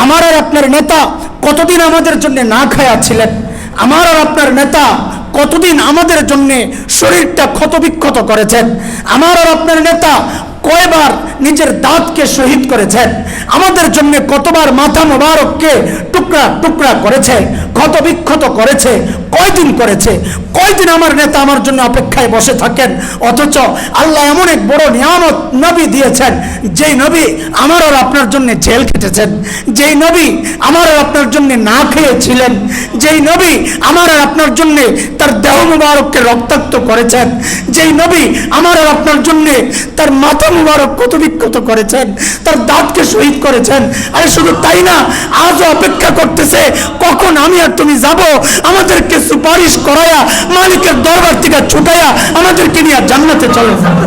[SPEAKER 2] আমার আর আপনার নেতা কতদিন আমাদের জন্য না খায়া ছিলেন? আমার আর আপনার নেতা কতদিন আমাদের জন্য শরীরটা ক্ষতবিক্ষত করেছেন? আমার আর আপনার নেতা কয়বার নিজের দাঁতকে শহীদ করেছেন? আমাদের জন্য কতবার মাথা মোবারককে টুকরা টুকরা করেছে, ক্ষতবিক্ষত করেছে, কয়দিন করেছে? কয়দিন আমার নেতা আমার জন্য অপেক্ষায় বসে থাকেন? অথচ আল্লাহ এমন এক বড় নিয়ামত নবী দিয়েছেন, যেই নবী আমার আর আপনার জন্য জেল খেটেছেন, যেই নবী আমার আর আপনার জন্য না খেয়েছিলেন, যেই নবী আমার আর আপনার জন্য তার দেহ মুবারককে রক্তাক্ত করেছেন, যেই নবী আমার আর আপনার জন্য তার মাথা মুবারক ক্ষতবিক্ষত করেছেন, তার দাঁতকে শহীদ করেছেন। আরে শুধু তাই না, আজও অপেক্ষা করতেছে কখন আমি আর তুমি যাব, আমাদেরকে সুপারিশ করায়া মালিকের দরবার থেকে ছুটাইয়া আমাদেরকে নিয়ে জান্নাতে চলে যাবে।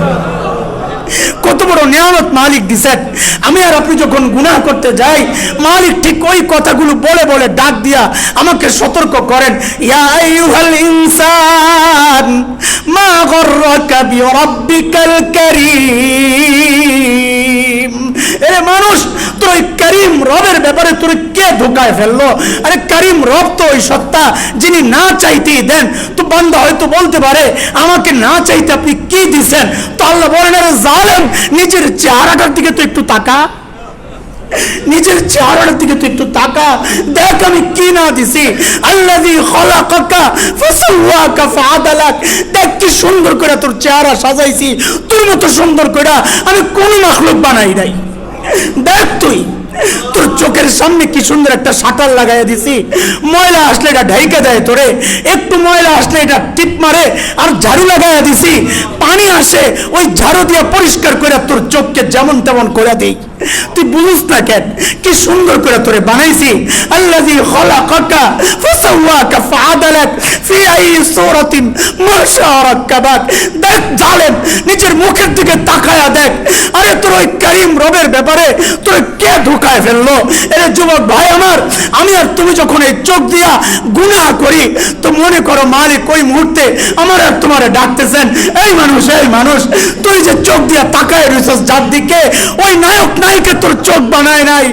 [SPEAKER 2] কত বড় নিয়ামত মালিক দিছেন। আমি আর আপনি যখন গুনাহ করতে যাই মালিক ঠিক ওই কথাগুলো বলে বলে ডাক দিয়া আমাকে সতর্ক করেন, ইয়া আইয়ুহাল ইনসান মা গররাকা বিরাব্বিকাল কারীম। এ মানুষ, তোর ওই করিম রবের ব্যাপারে তোর কে ধোকায় ফেললো? আরে করিম রব তো ওই সত্তা যিনি না চাইতেই দেন। তো বান্দা হয়তো বলতে পারে আমাকে না চাইতে আপনি কি দিছেন? তো আল্লাহ বলেন, আরে জালেম, নিজের চেহারাটার দিকে তো একটু তাকা, নিজের চেহারাটার দিকে তো একটু তাকা, দেখ আমি কি না দিছি। আল্লাযী খালাকাকা ফাসাওয়াকা ফাআদালাক। দেখ কি সুন্দর করে তোর চেহারা সাজাইছি, তোর মতো সুন্দর করে আমি কোন মাখলুক বানাই নাই। দেখ তুই তোর চোখের সামনে কি সুন্দর একটা শাটার লাগাইয়া দিছি, ময়লা আসলে এটা ঢাইকা দেয়, তোরে একটু ময়লা আসলে এটা টিপ মারে। আর ঝাড়ু লাগাইয়া দিছি, পানি আসে ওই ঝাড়ু দিয়ে পরিষ্কার করে তোর চোখকে যেমন তেমন করে দেই। তুই বুঝিস না কেন কি সুন্দর করে তোরে বানাইছি। আল্লাযী খালাকাকা ফাসাওয়াকা ফাআদালাক ফি আই সূরাতিন মা শাআ রাক্কাবাক। দেখ জালেম, নিজের মুখের দিকে তাকায়া দেখ। আরে তোর ওই করিম রবের ব্যাপারে তোর কে ধোকায় ফেললো? এরে যুবক ভাই আমার, আমি আর তুমি যখন এই চোখ দিয়া গুনাহ করি তো মনে করো মালিক ওই মুহূর্তে আমার আর তোমারে ডাকতেছেন, এই মানুষ, এই মানুষ, তুই যে চোখ দিয়া তাকায় রইছস যার দিকে, ওই নায়ক নায়িকা তোর চোখ বানায় নাই,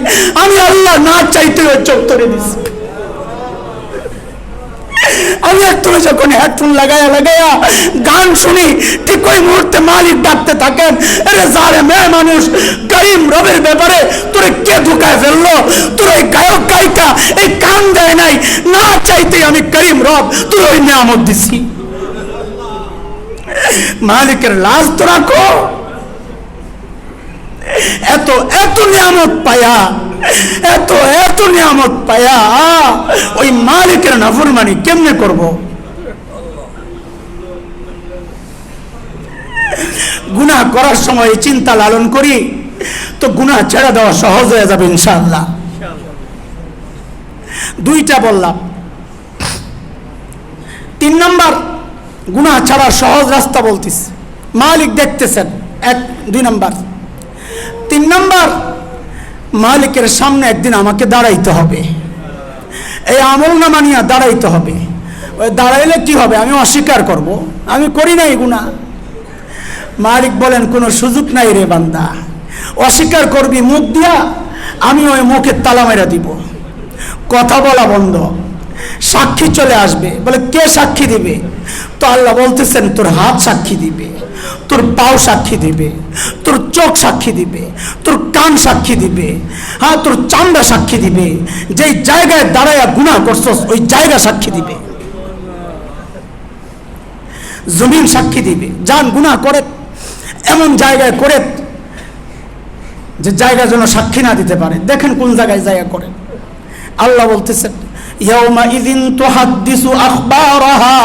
[SPEAKER 2] আমি আল্লাহ না চাইতে ওই চোখ তোরে দিছি। আমি আর তুমি যখন হেডফোন লাগায়া লাগায়া গান শুনি ঠিক ওই মুহূর্তে মালিক ডাকতে থাকেন, আরে জালেম, এ মানুষ, করিম রবের ব্যাপারে তোরে কে ধোকায় ফেললো? তোর ওই গায়ক গায়িকা এই কান দেয় নাই, না চাইতে আমি করিম রব তোর ওই নিয়ামত দিছি। মালিকের লাজ তো রাখো। এত এত নিয়ামত পায়া, এত এত নিয়ামত পায়া ওই মালিকের নাফরমানি কেমনে করব? গুনাহ করার সময় চিন্তা লালন করি তো গুনাহ ছেড়ে দেওয়া সহজ হয়ে যাবে ইনশাআল্লাহ। দুইটা বললাম। 3 নম্বর গুনাহ ছাড়ার সহজ রাস্তা বলতেছি, মালিক দেখতেছেন। 2 নম্বর। 3 নম্বর, মালিকের সামনে একদিন আমাকে দাঁড়াইতে হবে, এই আমলনামা নিয়ে দাঁড়াইতে হবে। ওই দাঁড়াইলে কি হবে? আমি অস্বীকার করব, আমি করি নাই গুনাহ। মালিক বলেন কোনো সুযোগ নাই রে বান্দা, অস্বীকার করবি মুখ দিয়া, আমি ওই মুখের তালা মেরা দিব, কথা বলা বন্ধ। সাক্ষী চলে আসবে, বলে কে সাক্ষী দিবে? তো আল্লাহ বলতেছেন তোর হাত সাক্ষী দিবে, তোর পাও সাক্ষী দিবে, তোর চোখ সাক্ষী দিবে, তোর কান সাক্ষী দিবে, হ্যাঁ তোর চামড়া সাক্ষী দিবে। যেই জায়গায় দাঁড়ায়া গুনাহ করছস ওই জায়গা সাক্ষী দিবে, জমিন সাক্ষী দিবে। যান গুনাহ করে এমন জায়গায় করে যে জায়গা যেন সাক্ষী না দিতে পারে। দেখেন কোন জায়গায় জায়গা করে। আল্লাহ বলতেছেন ইয়াউমা ইযিন তুহাদ্দিসু আখবারাহা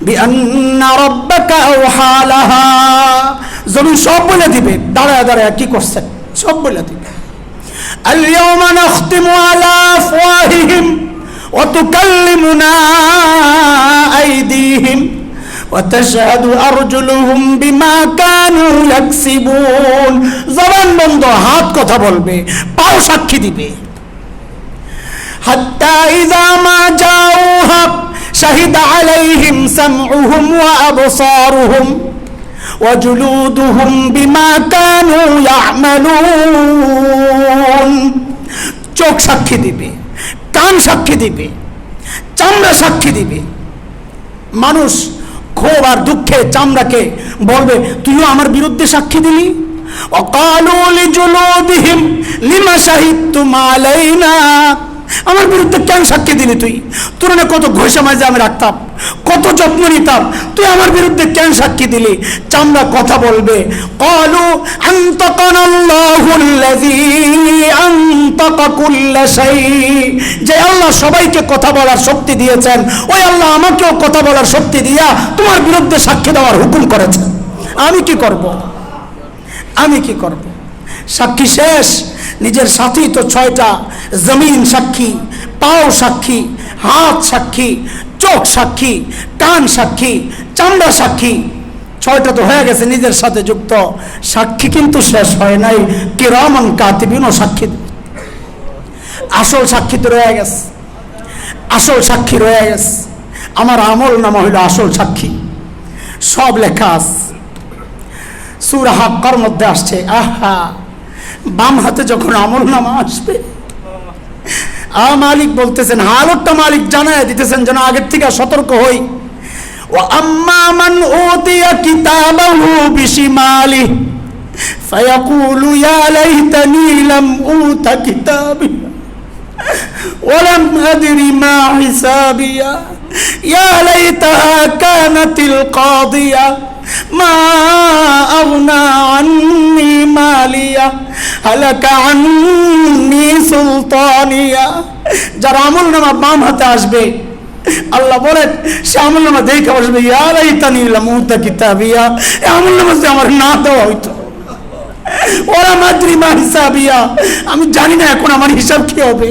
[SPEAKER 2] বিআন্না রাব্বাকা আওহা লাহা। জমিন সব বলে দিবে, দাঁড়ায় দাঁড়ায় কি করছেন সব বলে দিবে। আল ইয়াউমা নাখতিমু আলা আফওয়াহিহিম ওয়া তুকাল্লিমুনা আইদিহিম ওয়া তাশহাদু আরজুলুহুম বিমা কানু ইয়াকসিবুন। জবান বন্ধ, হাত কথা বলবে, পাও সাক্ষী দিবে। হাত্তা ইযা মা জাউহা শাহিদা আলাইহিম সামউহুম ওয়া আবসারুহুম ওয়া জুলুদুহুম বিমা কানু ইয়ামালুন। চোখ সাক্ষী দিবে, কান সাক্ষী দিবে, চামড়া সাক্ষী দিবে। মানুষ ক্ষোভ আর দুঃখে চামড়াকে বলবে তুইও আমার বিরুদ্ধে সাক্ষী দিলি। ওয়াকালু লিজুলুদিহিম লিমা শাহিদতুম আলাইনা। আমার বিরুদ্ধে কেন সাক্ষী দিলি তুই? তোর না কত ঘষা মাঝে আমি রাখতাম, কত যত্ন নিতাম, তুই আমার বিরুদ্ধে কেন সাক্ষী দিলি? চামড়া কথা বলবে। ক্বালু আনতাকানাল্লাহুল্লাযী আনতাকা কুল্লা শাই। যে আল্লাহ সবাইকে কথা বলার শক্তি দিয়েছেন, ওই আল্লাহ আমাকেও কথা বলার শক্তি দিয়া তোমার বিরুদ্ধে সাক্ষী দেওয়ার হুকুম করেছেন। আমি কি করব? আমি কি করব? সাক্ষী শেষ। নিজের সাথী তো 6টা, জমিন সাক্ষী, পাও সাক্ষী, হাত সাক্ষী, চোখ সাক্ষী, কান সাক্ষী, চামড়া সাক্ষী। 6টা তো হয়ে গেছে নিজের সাথে যুক্ত। সাক্ষী কিন্তু শেষ হয় নাই, কিরামান কাতিবিনও সাক্ষী। আসল সাক্ষী তো রয়ে গেছে, আসল সাক্ষী রয়ে গেছে। আমার আমল নামা হইল আসল সাক্ষী, সব লেখা আছে। সূরা হাক্কার মধ্যে আসছে, আহা বাম হাতে যখন আমল নামা আসবে, মালিক বলতেছেন, হালতটা মালিক জানায় দিতেছেন যেন আগের থেকে সতর্ক হই। ওয়া আম্মা মান উতিয়া কিতাবাহু বিশিমালি ফায়াকুলু ইয়া লাইতানি লাম উতা কিতাবি ওয়া লাম আদরি মা হিসাবিয়া ইয়া লাইতাহা কানাতিল কাদিয়া মা আগনা আন্নি মালিয়া হালাকা আন্নি সুলতানিয়া। যার আমল নামা বাম হাতে আসবে, আল্লাহ বলেন সে আমল নামা দেখে বসবে, ইয়া লাইতানি লাম উতা কিতাবিয়া, এই আমল নামা যদি আমার না দেওয়া হইতো, ওরা মাদ্রি মা হিসাবিয়া, আমি জানি না এখন আমার হিসাব কি হবে।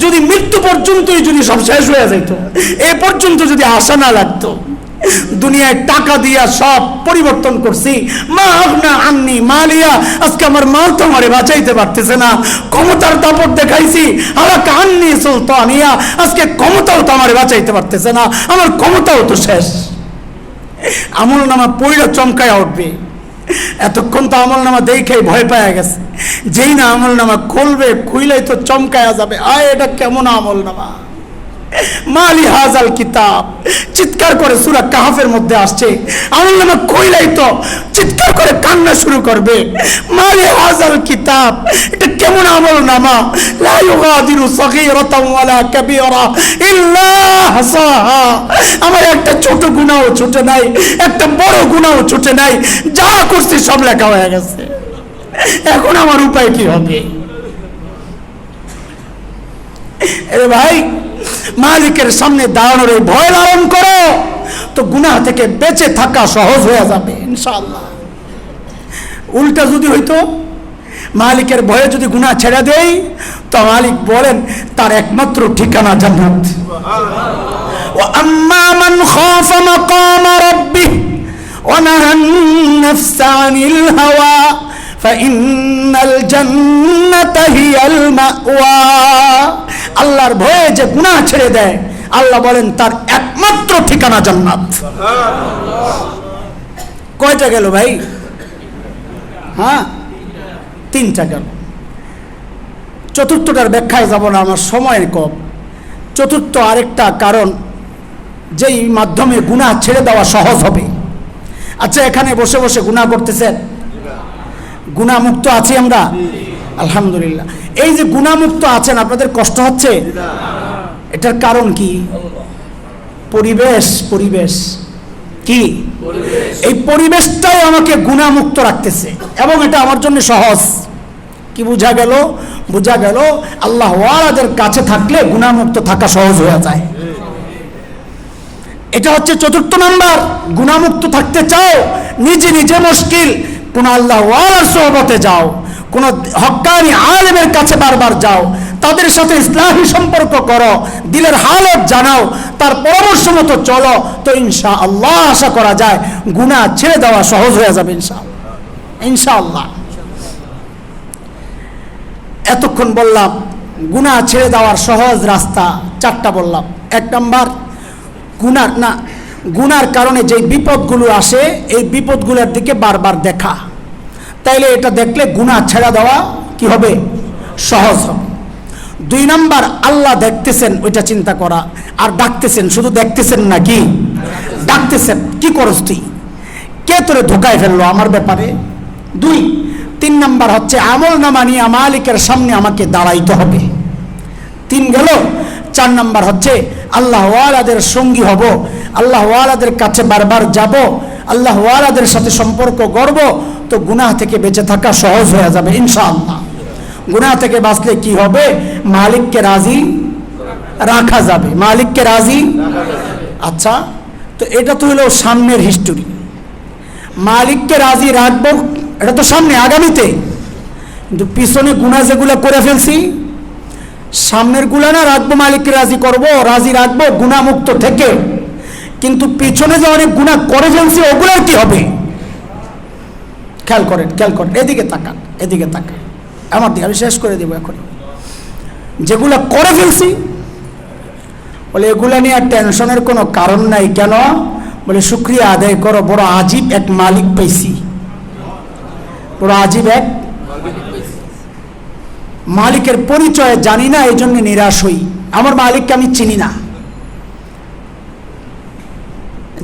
[SPEAKER 2] যদি মৃত্যু পর্যন্তই যদি সব শেষ হয়ে যেত, এ পর্যন্ত যদি আশা না লাগতো, দুনিয়ায় টাকা দিয়া সব পরিবর্তন করছি, মা আগনা আন্নি মালিয়া, আজকে আমার মাল তো আমারে বাঁচাইতে পারতেছে না। ক্ষমতার দাপট দেখাইছি, হালাকা আন্নি সুলতানিয়া, আজকে ক্ষমতাও তো আমারে বাঁচাইতে পারতেছে না, আমার ক্ষমতাও তো শেষ। আমল নামা পড়লে চমকায় উঠবে। এতক্ষণ তো আমল নামা দেখেই ভয় পাওয়া গেছে, যেই না আমল নামা খুলবে, খুইলেই তো চমকায়া যাবে, আয় এটা কেমন আমল নামা, মালি হাজাল কিতাব। চিৎকার করে সূরা কাহফের মধ্যে আসছে, আমল নামা খুইলেই তো চিৎকার করে কান্না শুরু করবে, মালে হাজাল কিতাব, এটা কেমন আমল নামা, লা ইউগাদিরু সগীরাতান ওয়ালা কাবীরা ইল্লা হাসাহা। আমার একটা ছোট গুনাহও ছুটে নাই, একটা বড় গুনাহও ছুটে নাই, যা করছি সব লেখা হয়ে গেছে। এখন আমার উপায় কি হবে? এরে ভাই, মালিকের সামনে দাঁড়ানোর এই ভয় লালন করো, তো গুনাহ থেকে বেঁচে থাকা সহজ হয়ে যাবে ইনশাআল্লাহ। উল্টা যদি হইতো, মালিকের ভয়ে যদি গুনাহ ছেড়ে দেই, তো মালিক বলেন তার একমাত্র ঠিকানা জান্নাত। ওয়া আম্মা মান খাফা মাকাম রাব্বিহি ওয়া নাহান নাফসা আনিল হাওয়া ফাইন্নাল জান্নাতা হিয়াল মাওয়া। আল্লাহর ভয়ে যে গুনাহ ছেড়ে দেয়, আল্লাহ বলেন তার একমাত্র ঠিকানা জান্নাত। কয়টা গেল ভাই? হ্যাঁ, 3টা গেল। চতুর্থটার ব্যাখ্যায় যাব না, আমার সময় কম। চতুর্থ আরেকটা কারণ, যেই মাধ্যমে গুনাহ ছেড়ে দেওয়া সহজ হবে। আচ্ছা, এখানে বসে বসে গুনাহ করতেছেন, গুনাহ মুক্ত আছি আমরা? আলহামদুলিল্লাহ। এই যে গুনাহ মুক্ত আছেন, আপনাদের কষ্ট হচ্ছে? এটার কারণ কি? পরিবেশ। পরিবেশ কি? এই পরিবেশটাই আমাকে গুনাহ মুক্ত রাখতেছে, এবং এটা আমার জন্য সহজ। কি বোঝা গেল? বোঝা গেল আল্লাহ ওয়ালাদের কাছে থাকলে গুনাহ মুক্ত থাকা সহজ হয়ে যায়। এটা হচ্ছে চতুর্থ নাম্বার। গুনাহ মুক্ত থাকতে চাও, নিজে নিজে মুশকিল, কোন আল্লাহ ওয়ালার সোহবতে যাও, কোন হক্কানি আলেমের কাছে বারবার যাও, তাদের সাথে ইসলামী সম্পর্ক করো, দিলের হালত জানাও, তার পরামর্শ মতো চলো, তো ইনশাআল্লাহ আশা করা যায় গুনাহ ছেড়ে দেওয়া সহজ হয়ে যাবে ইনশাআল্লাহ। ইনশাআল্লাহ। এতক্ষণ বললাম গুনাহ ছেড়ে দেওয়ার সহজ রাস্তা 4টা বললাম। 1 নাম্বার, গুনার কারণে যে বিপদগুলো আসে, এই বিপদগুলোর দিকে বারবার দেখা, তাইলে এটা দেখলে গুনাহ ছেড়ে দেওয়া কি হবে? সহজ হবে। 2 নাম্বার, আল্লাহ দেখতেছেন, ওইটা চিন্তা করা, আর ডাকতেছেন। শুধু দেখতেছেন না, কি ডাকতেছেন, কি করস তুই, কে তোরে ধোকায় ফেললো আমার ব্যাপারে। 3 নাম্বার হচ্ছে আমল নামা নিয়ে মালিকের সামনে আমাকে দাঁড়াইতে হবে। 3 গেল। 4 নাম্বার হচ্ছে আল্লাহ ওয়ালাদের সঙ্গী হব, আল্লাহ ওয়ালাদের কাছে বারবার যাব, আল্লাহ ওয়ালাদের সাথে সম্পর্ক গড়ব, তো গুনাহ থেকে বেঁচে থাকা সহজ হয়ে যাবে ইনশাআল্লাহ। গুনাহ থেকে বাঁচলে কি হবে? মালিককে রাজি রাখা যাবে, মালিককে রাজি। আচ্ছা, তো এটা তো হলো সামনের হিস্টোরি। মালিককে রাজি রাখবো, এটা তো সামনে, আগামীতে। কিন্তু পিছনে গুনাহ যেগুলো করে ফেলছি, সামনের গুলা না রাখবো, মালিককে রাজি করব, রাজি রাখবো গুনাহ মুক্ত থেকে, কিন্তু পিছনে যে অনেক গুনাহ করে ফেলছি, ওগুলোর কি হবে? খেয়াল করেন, খেয়াল করেন, এদিকে তাকান, এদিকে তাকান আমার দিকে, আমি শেষ করে দেব এখন। যেগুলা করে ফেলছি, বলে এগুলা নিয়ে আর টেনশনের কোনো কারণ নাই। কেন? বলে শুকরিয়া আদায় করো, বড় আজীব এক মালিক পেয়েছি, বড় আজীব এক মালিকের পরিচয় জানি না, এই জন্য নিরাশ হই। আমার মালিককে আমি চিনি না।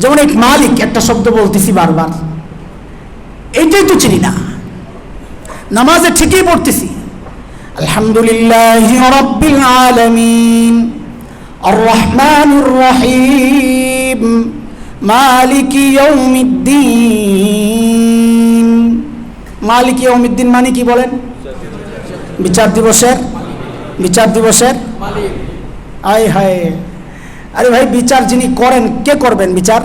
[SPEAKER 2] যেমন এক মালিক, একটা শব্দ বলতেছি বারবার, এইটাই তো চিনি না। নামাজে ঠিকই পড়তেছি আলহামদুলিল্লাহি রাব্বিল আলামিন আর রহমানির রহিম মালিকি ইয়াউমিদ্দিন। মালিকি ইয়াউমিদ্দিন মানে কি বলেন? বিচার দিবসের মালিক। আয় হায়, আরে ভাই, বিচার যিনি করেন, কে করবেন বিচার?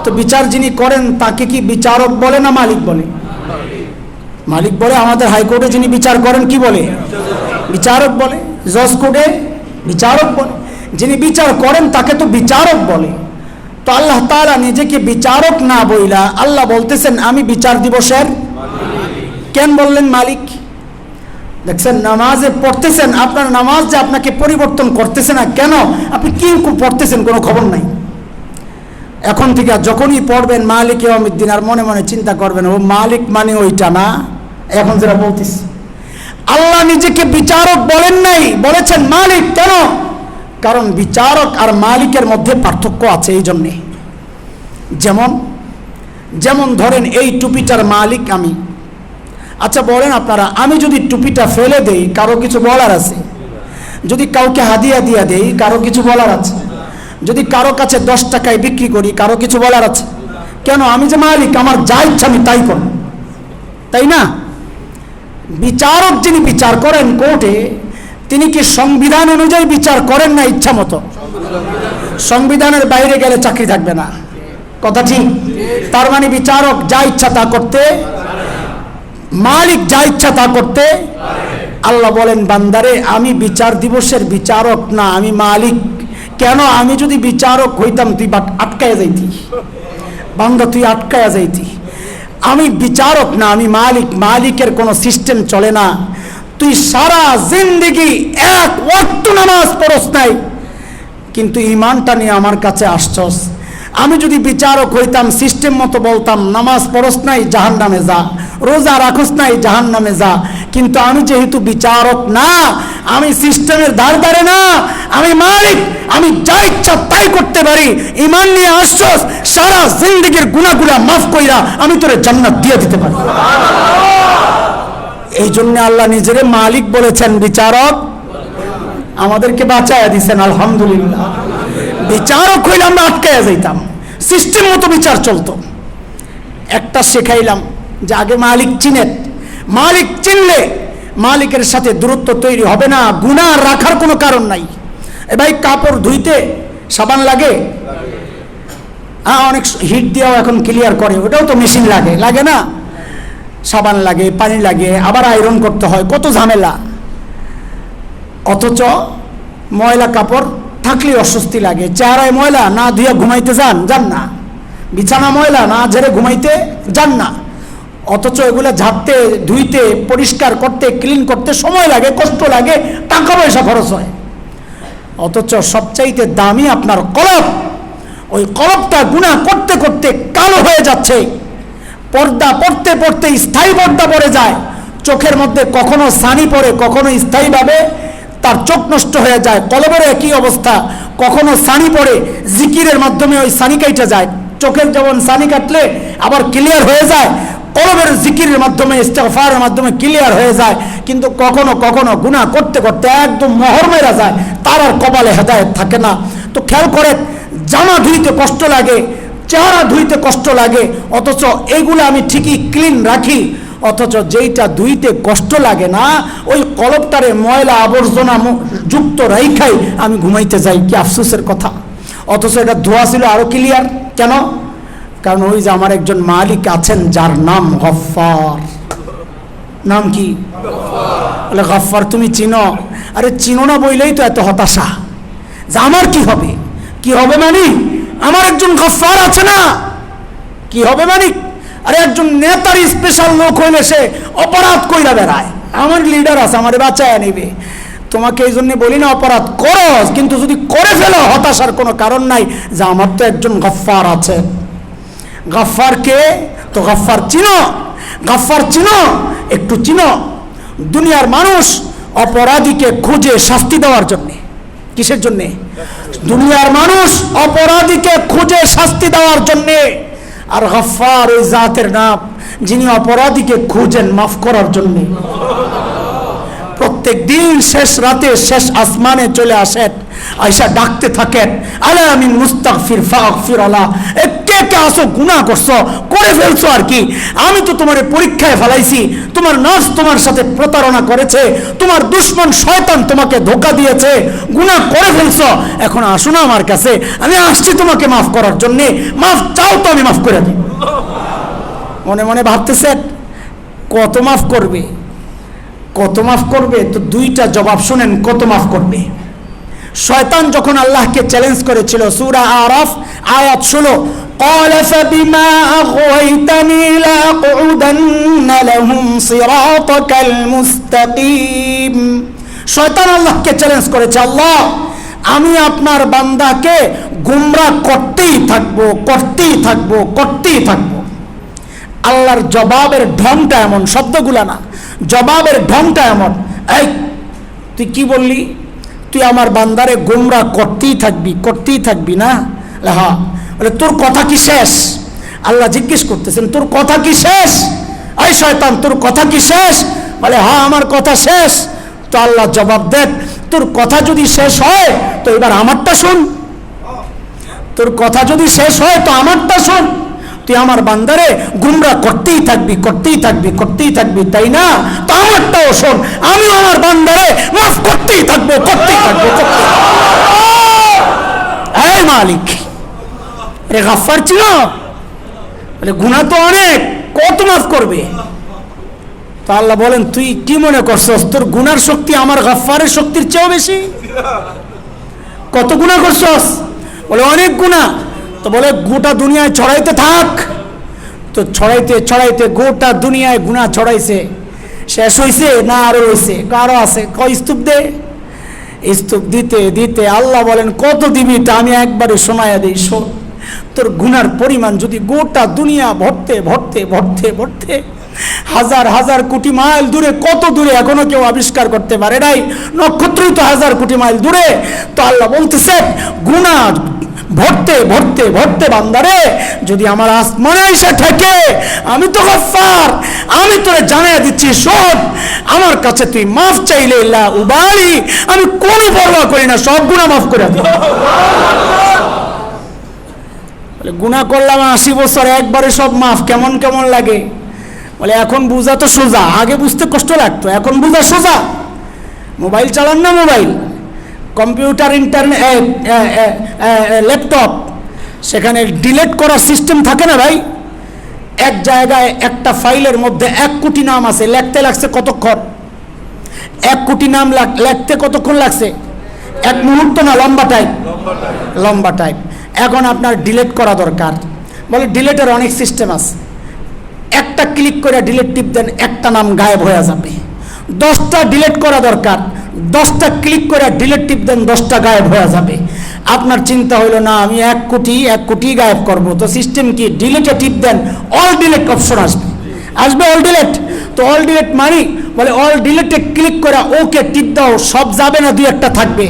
[SPEAKER 2] তো বিচার যিনি করেন তাকে কি বিচারক বলে না মালিক বলে? মালিক বলে। আমাদের হাইকোর্টে যিনি বিচার করেন কি বলে? বিচারক বলে। জজ কোর্টে বিচারক বলে। যিনি বিচার করেন তাকে তো বিচারক বলে। তো আল্লাহ তাআলা নিজেকে বিচারক না বইলা আল্লাহ বলতেছেন আমি বিচার দিবসের কেন বললেন মালিক? দেখছেন, নামাজে পড়তেছেন, আপনার নামাজ যে আপনাকে পরিবর্তন করতেছে না, কেন? আপনি কি পড়তেছেন কোনো খবর নাই। এখন থেকে যখনই পড়বেন মালিক ইয়াউমিদ্দিন, আর মনে মনে চিন্তা করবেন ও মালিক মানে ওইটা না, এখন যেটা বলতেছি। আল্লাহ নিজেকে বিচারক বলেন নাই, বলেছেন মালিক। কেন? কারণ বিচারক আর মালিকের মধ্যে পার্থক্য আছে। এই জন্যে, যেমন যেমন ধরেন এই টুপিটার মালিক আমি। আচ্ছা বলেন আপনারা, আমি যদি টুপিটা ফেলে দেই কারো কিছু বলার আছে? যদি কাউকে হাদিয়া দিয়া দেই কারো কিছু বলার আছে? যদি কারো কাছে 10 টাকায় বিক্রি করি কারো কিছু বলার আছে? কেন? আমি যে মালিক, আমার যা ইচ্ছা আমি তাই করব, তাই না? বিচারক যিনি বিচার করেন কোর্টে, তিনি কি সংবিধান অনুযায়ী বিচার করেন না ইচ্ছা মতো? সংবিধানের বাইরে গেলে চাকরি থাকবে না, কথা ঠিক? তার মানে বিচারক যা ইচ্ছা তা করতে, মালিক যা ইচ্ছা তা করতে। আল্লাহ বলেন, বান্দারে আমি বিচার দিবসের বিচারক না, আমি মালিক। কেন? আমি যদি বিচারক হইতাম তুই আটকায়া যাইতি, বান্দা তুই আটকায়া যাইতি। আমি বিচারক না, আমি মালিক। মালিকের কোনো সিস্টেম চলে না। তুই সারা জিন্দেগি এক ওয়াক্ত নামাজ পড়স নাই, কিন্তু ঈমানটা নিয়ে আমার কাছে আসছস। আমি যদি বিচারক হইতাম সিস্টেম মতো বলতাম নামাজ পড়স নাই জাহান্নামে যা, রোজা রাখস নাই জাহান্নামে যা। কিন্তু আমি যেহেতু বিচারক না, আমি সিস্টেমের ধারে না, আমি মালিক, আমি যা ইচ্ছা তাই করতে পারি। ঈমান নিয়ে আসছস, সারা জিন্দেগির গুনাহগুলো মাফ কইরা আমি তোরে জান্নাত দিয়ে দিতে পারি। এই জন্য আল্লাহ নিজেরে মালিক বলেছেন, বিচারক আমাদেরকে বাঁচায়া দিছেন, আলহামদুলিল্লাহ। বিচারক হইলে আমরা আটকায়া যাইতাম, সিস্টেম মতো বিচার চলতো। একটা শেখাইলাম যে আগে মালিক চিনেন। মালিক চিনলে মালিকের সাথে দূরত্ব তৈরি হবে না, গুনাহ রাখার কোনো কারণ নাই। এ ভাই, কাপড় ধুইতে সাবান লাগে? হ্যাঁ, অনেক হিট দিয়েও এখন ক্লিয়ার করে, ওটাও তো মেশিন লাগে, লাগে না? সাবান লাগে, পানি লাগে, আবার আয়রন করতে হয়, কত ঝামেলা। অথচ ময়লা কাপড় থাকলে অস্বস্তি লাগে। চেহারায় ময়লা, না ধুয়ে ঘুমাইতে যান না। বিছানা ময়লা, না ঝেড়ে ঘুমাইতে যান না। অথচ এগুলো ঝাড়তে, ধুইতে, পরিষ্কার করতে, ক্লিন করতে সময় লাগে, কষ্ট লাগে, টাকা পয়সা খরচ হয়। অথচ সবচাইতে দামি আপনার কলব। ওই কলবটা গুনাহ করতে করতে কালো হয়ে যাচ্ছে। পর্দা পড়তে পড়তে স্থায়ী পর্দা পড়ে যায়। চোখের মধ্যে কখনো সানি পড়ে, কখনো স্থায়ীভাবে তার চোখ নষ্ট হয়ে যায়। কলবের একই অবস্থা, কখনো সানি পড়ে, জিকিরের মাধ্যমে ওই সানি কাইটা যায়। চোখের যেমন সানি কাটলে আবার ক্লিয়ার হয়ে যায়, কলবের জিকিরের মাধ্যমে, ইস্তেগফারের মাধ্যমে ক্লিয়ার হয়ে যায়। কিন্তু কখনো কখনো গুনাহ করতে করতে একদম মোহর মেরা যায়, তার আর কপালে হেদায়েত থাকে না। তো খেয়াল করে, জামা ধুইতে কষ্ট লাগে, চেহারা ধুইতে কষ্ট লাগে, অথচ এইগুলো আমি ঠিকই ক্লিন রাখি। অথচ যেইটা ধুইতে কষ্ট লাগে না, ওই কলবটারে ময়লা আবর্জনা যুক্ত রাইখাই আমি ঘুমাইতে যাই। কি আফসোসের কথা! অথচ এটা ধোয়া ছিল আরো ক্লিয়ার। কেন? কারণ ওই যে আমার একজন মালিক আছেন যার নাম গফফার। নাম কি? বলে গফফার তুমি চিনো? আরে চিনো না বইলেই তো এত হতাশা যে আমার কি হবে। কি হবে মানে? আমার একজন গফফার আছে না, কি হবে মানে? আরে একজন নেতার স্পেশাল লোক হইলে সে অপরাধ কইরা বেড়ায়। আমার লিডার আছে, আমার বাঁচায় নেবে। তোমাকে এই জন্য বলি না অপরাধ করো, কিন্তু যদি করে ফেলো হতাশার কোনো কারণ নাই, যে আমার তো একজন গফফার আছে। গফফার কে? তো গফফার চিনো? গফফার চিনো? একটু চিনো? দুনিয়ার মানুষ অপরাধীকে খুঁজে শাস্তি দেওয়ার জন্য। কিসের জন্য? দুনিয়ার মানুষ অপরাধীকে খুঁজে শাস্তি দেওয়ার জন্য। আর গফফার ওই জাতের নাম যিনি অপরাধীকে খুঁজেন মাফ করার জন্য। প্রত্যেক দিন শেষ রাতে শেষ আসমানে চলে আসেন, আয়সা ডাকতে থাকেন, আলা আমিন মুস্তাগফির ফাগফির আলা। কে কে আসো, গুনাহ করছো, করে ফেলছো আর কি। আমি তো তোমার পরীক্ষায় ফেলাইছি। তোমার নফস তোমার সাথে প্রতারণা করেছে, তোমার দুশমন শয়তান তোমাকে ধোঁকা দিয়েছে, গুনাহ করে ফেলছো। এখন আসো না আমার কাছে, আমি আসছি তোমাকে মাফ করার জন্য। মাফ চাও তো আমি মাফ করে দিই। মনে মনে ভাবতেছেন কত মাফ করবে, কত মাফ করবে? তো দুইটা জবাব শুনেন, কত মাফ করবে। শয়তান যখন আল্লাহকে চ্যালেঞ্জ করেছিল, সূরা আরাফ আয়াত 16, قال فبما أغويتني لأقعدن لهم صراطك المستقيم। শয়তান আল্লাহকে চ্যালেঞ্জ করেছে, আল্লাহ আমি আপনার বান্দাকে গুমরাহ করতেই থাকবো, করতেই থাকবো, করতেই থাকবো। আল্লাহর জবাবের ঢংটা এমন, শব্দগুলা না, জবাবের ঢংটা এমন। এই তুই কি বললি? তুই আমার বান্দারে গুমরাহ করতেই থাকবি, করতেই থাকবি না? হ্যাঁ। বলে তোর কথা কি শেষ? আল্লাহ জিজ্ঞেস করতেছেন, তোর কথা কি শেষ? এই শয়তান, তোর কথা কি শেষ? বলে, হ্যাঁ আমার কথা শেষ। তো আল্লাহ জবাব দেন, তোর কথা যদি শেষ হয় তো এবার আমারটা শোন। তোর কথা যদি শেষ হয় তো আমারটা শোন। তুই আমার বান্দারে গুমরা করতেই থাকবি, করতেই থাকবি, করতেই থাকবি, তাই না? তো আমারটাও শোন, আমি আমার বান্দারে মাফ করতেই থাকবো, করতেই থাকবো, এই মালিক রে গাফফার ছিল বলে, গুনাহ তো অনেক, কত মাফ করবে? তো আল্লাহ বলেন, তুই কি মনে করছস তোর গুনার শক্তি আমার গাফফারের শক্তির চেয়েও বেশি? কত গুনাহ করছস? বলে, অনেক গুনাহ। তো বলে, গোটা দুনিয়ায় ছড়াইতে থাক। তো ছড়াইতে ছড়াইতে গোটা দুনিয়ায় গুনাহ ছড়াইছে, শেষ হইছে না আরো রয়েছে? কারো আছে, কয় স্তূপ দে। স্তূপ দিতে দিতে আল্লাহ বলেন, কত দিবি? তা আমি একবারে শোনায়া দিই, শোন। তোর গুনার পরিমাণ যদি গোটা দুনিয়া ভরতে ভরতে ভরতে ভরতে হাজার হাজার কোটি মাইল দূরে, কত দূরে এখনো কেউ আবিষ্কার করতে পারে নাই, নক্ষত্রই তো হাজার কোটি মাইল দূরে। তো আল্লাহ বলতেছে, গুনাহ ভরতে ভরতে ভরতে বান্দারে যদি আমার আসমানে এসে থাকে, আমি তো গফফার, আমি তোরে জানিয়ে দিচ্ছি, শোন, আমার কাছে তুই মাফ চাইলে লা উবালি, আমি কোনো পরোয়া করি না, সব গুনাহ মাফ করে দিই। বলে, গুনাহ করলাম 80 বছর, একবারে সব মাফ, কেমন কেমন লাগে? বলে, এখন বুঝা তো সোজা, আগে বুঝতে কষ্ট লাগতো, এখন বুঝা সোজা। মোবাইল চালান না, মোবাইল, কম্পিউটার, ইন্টারনেট, ল্যাপটপ, সেখানে ডিলিট করার সিস্টেম থাকে না ভাই? এক জায়গায় একটা ফাইলের মধ্যে 1 কোটি নাম আছে, লিখতে লাগছে কতক্ষণ? 1 কোটি নাম লিখতে কতক্ষণ লাগছে? 1 মুহূর্ত না, লম্বা টাইম, লম্বা টাইম। এখন আপনার ডিলিট করা দরকার, বলে ডিলিটের অনেক সিস্টেম আছে, একটা ক্লিক করে ডিলিট টিপ দেন, একটা নাম গায়েব হয়ে যাবে। 10টা ডিলিট করা দরকার, 10টা ক্লিক করে ডিলিট টিপ দেন, 10টা গায়েব হয়ে যাবে। আপনার চিন্তা হইলো না, আমি 1 কোটি গায়েব করব। তো সিস্টেম কি? ডিলিটে টিপ দেন, অল ডিলিট অপশন আসবে, আসবে অল ডিলিট। তো অল ডিলিট মানে, বলে অল ডিলিটে ক্লিক করে ওকে টিপ দাও, সব যাবে না, 2-1টা থাকবে।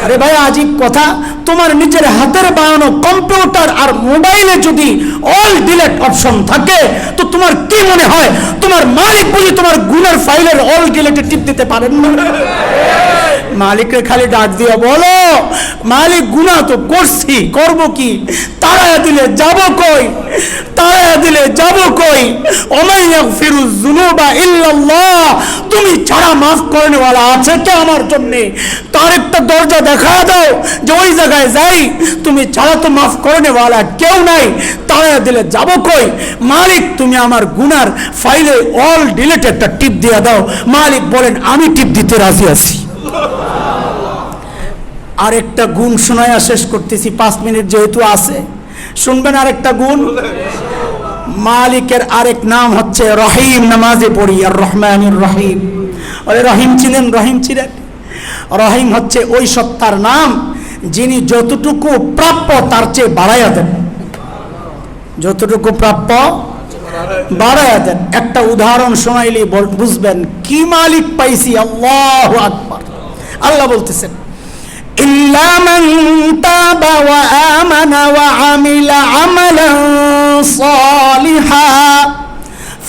[SPEAKER 2] আরে ভাই, আজীব কথা, তোমার নিজের হাতের বানানো কম্পিউটার আর মোবাইলে যদি অল ডিলিট অপশন থাকে, তো তোমার কি মনে হয় তোমার মালিক বুঝি তোমার গুনার ফাইলের অল ডিলিটে টিপ দিতে পারেন না? মালিককে খালি ডাক দিয়ে বলো, মালিক গুনাহ তো করছি, করব কি? তাড়ায়া দিলে যাব কই? তাড়ায়া দিলে যাব কই? ওমাই ইয়াগফিরুয যুনুবা ইল্লাল্লাহ, তুমি ছাড়া মাফ করেনেওয়ালা আছে কে আমার জন্য? তার একটা দরজা দেখা দাও যে ওই জায়গায় যাই, তুমি ছাড়া তো মাফ করেনেওয়ালা কেউ নাই। তাড়ায়া দিলে যাব কই? মালিক, তুমি আমার গুনার ফাইলে অল ডিলিট একটা টিপ দিয়ে দাও। মালিক বলেন, আমি টিপ দিতে রাজি আছি। আরেকটা গুণ শোনায়া শেষ করতেছি, 5 মিনিট যেহেতু আছে, শুনবেন আরেকটা গুণ। মালিকের আরেক নাম হচ্ছে রহিম। নামাজে পড়ি আর রহমানুর রহিম। আরে রহিম ছিলেন, রহিম ছিলেন। রহিম হচ্ছে ওই সত্তার নাম যিনি যতটুকু প্রাপ্য তার চেয়ে বাড়াইয়া দেন, যতটুকু প্রাপ্য বাড়াইয়া দেন। একটা উদাহরণ শোনাইলে বুঝবেন কি মালিক পাইছি। আল্লাহু আকবার। আল্লাহ বলতেছেন, ইল্লা মান তাবা ওয়া আমানা ওয়া আমিলা আমালান সালিহা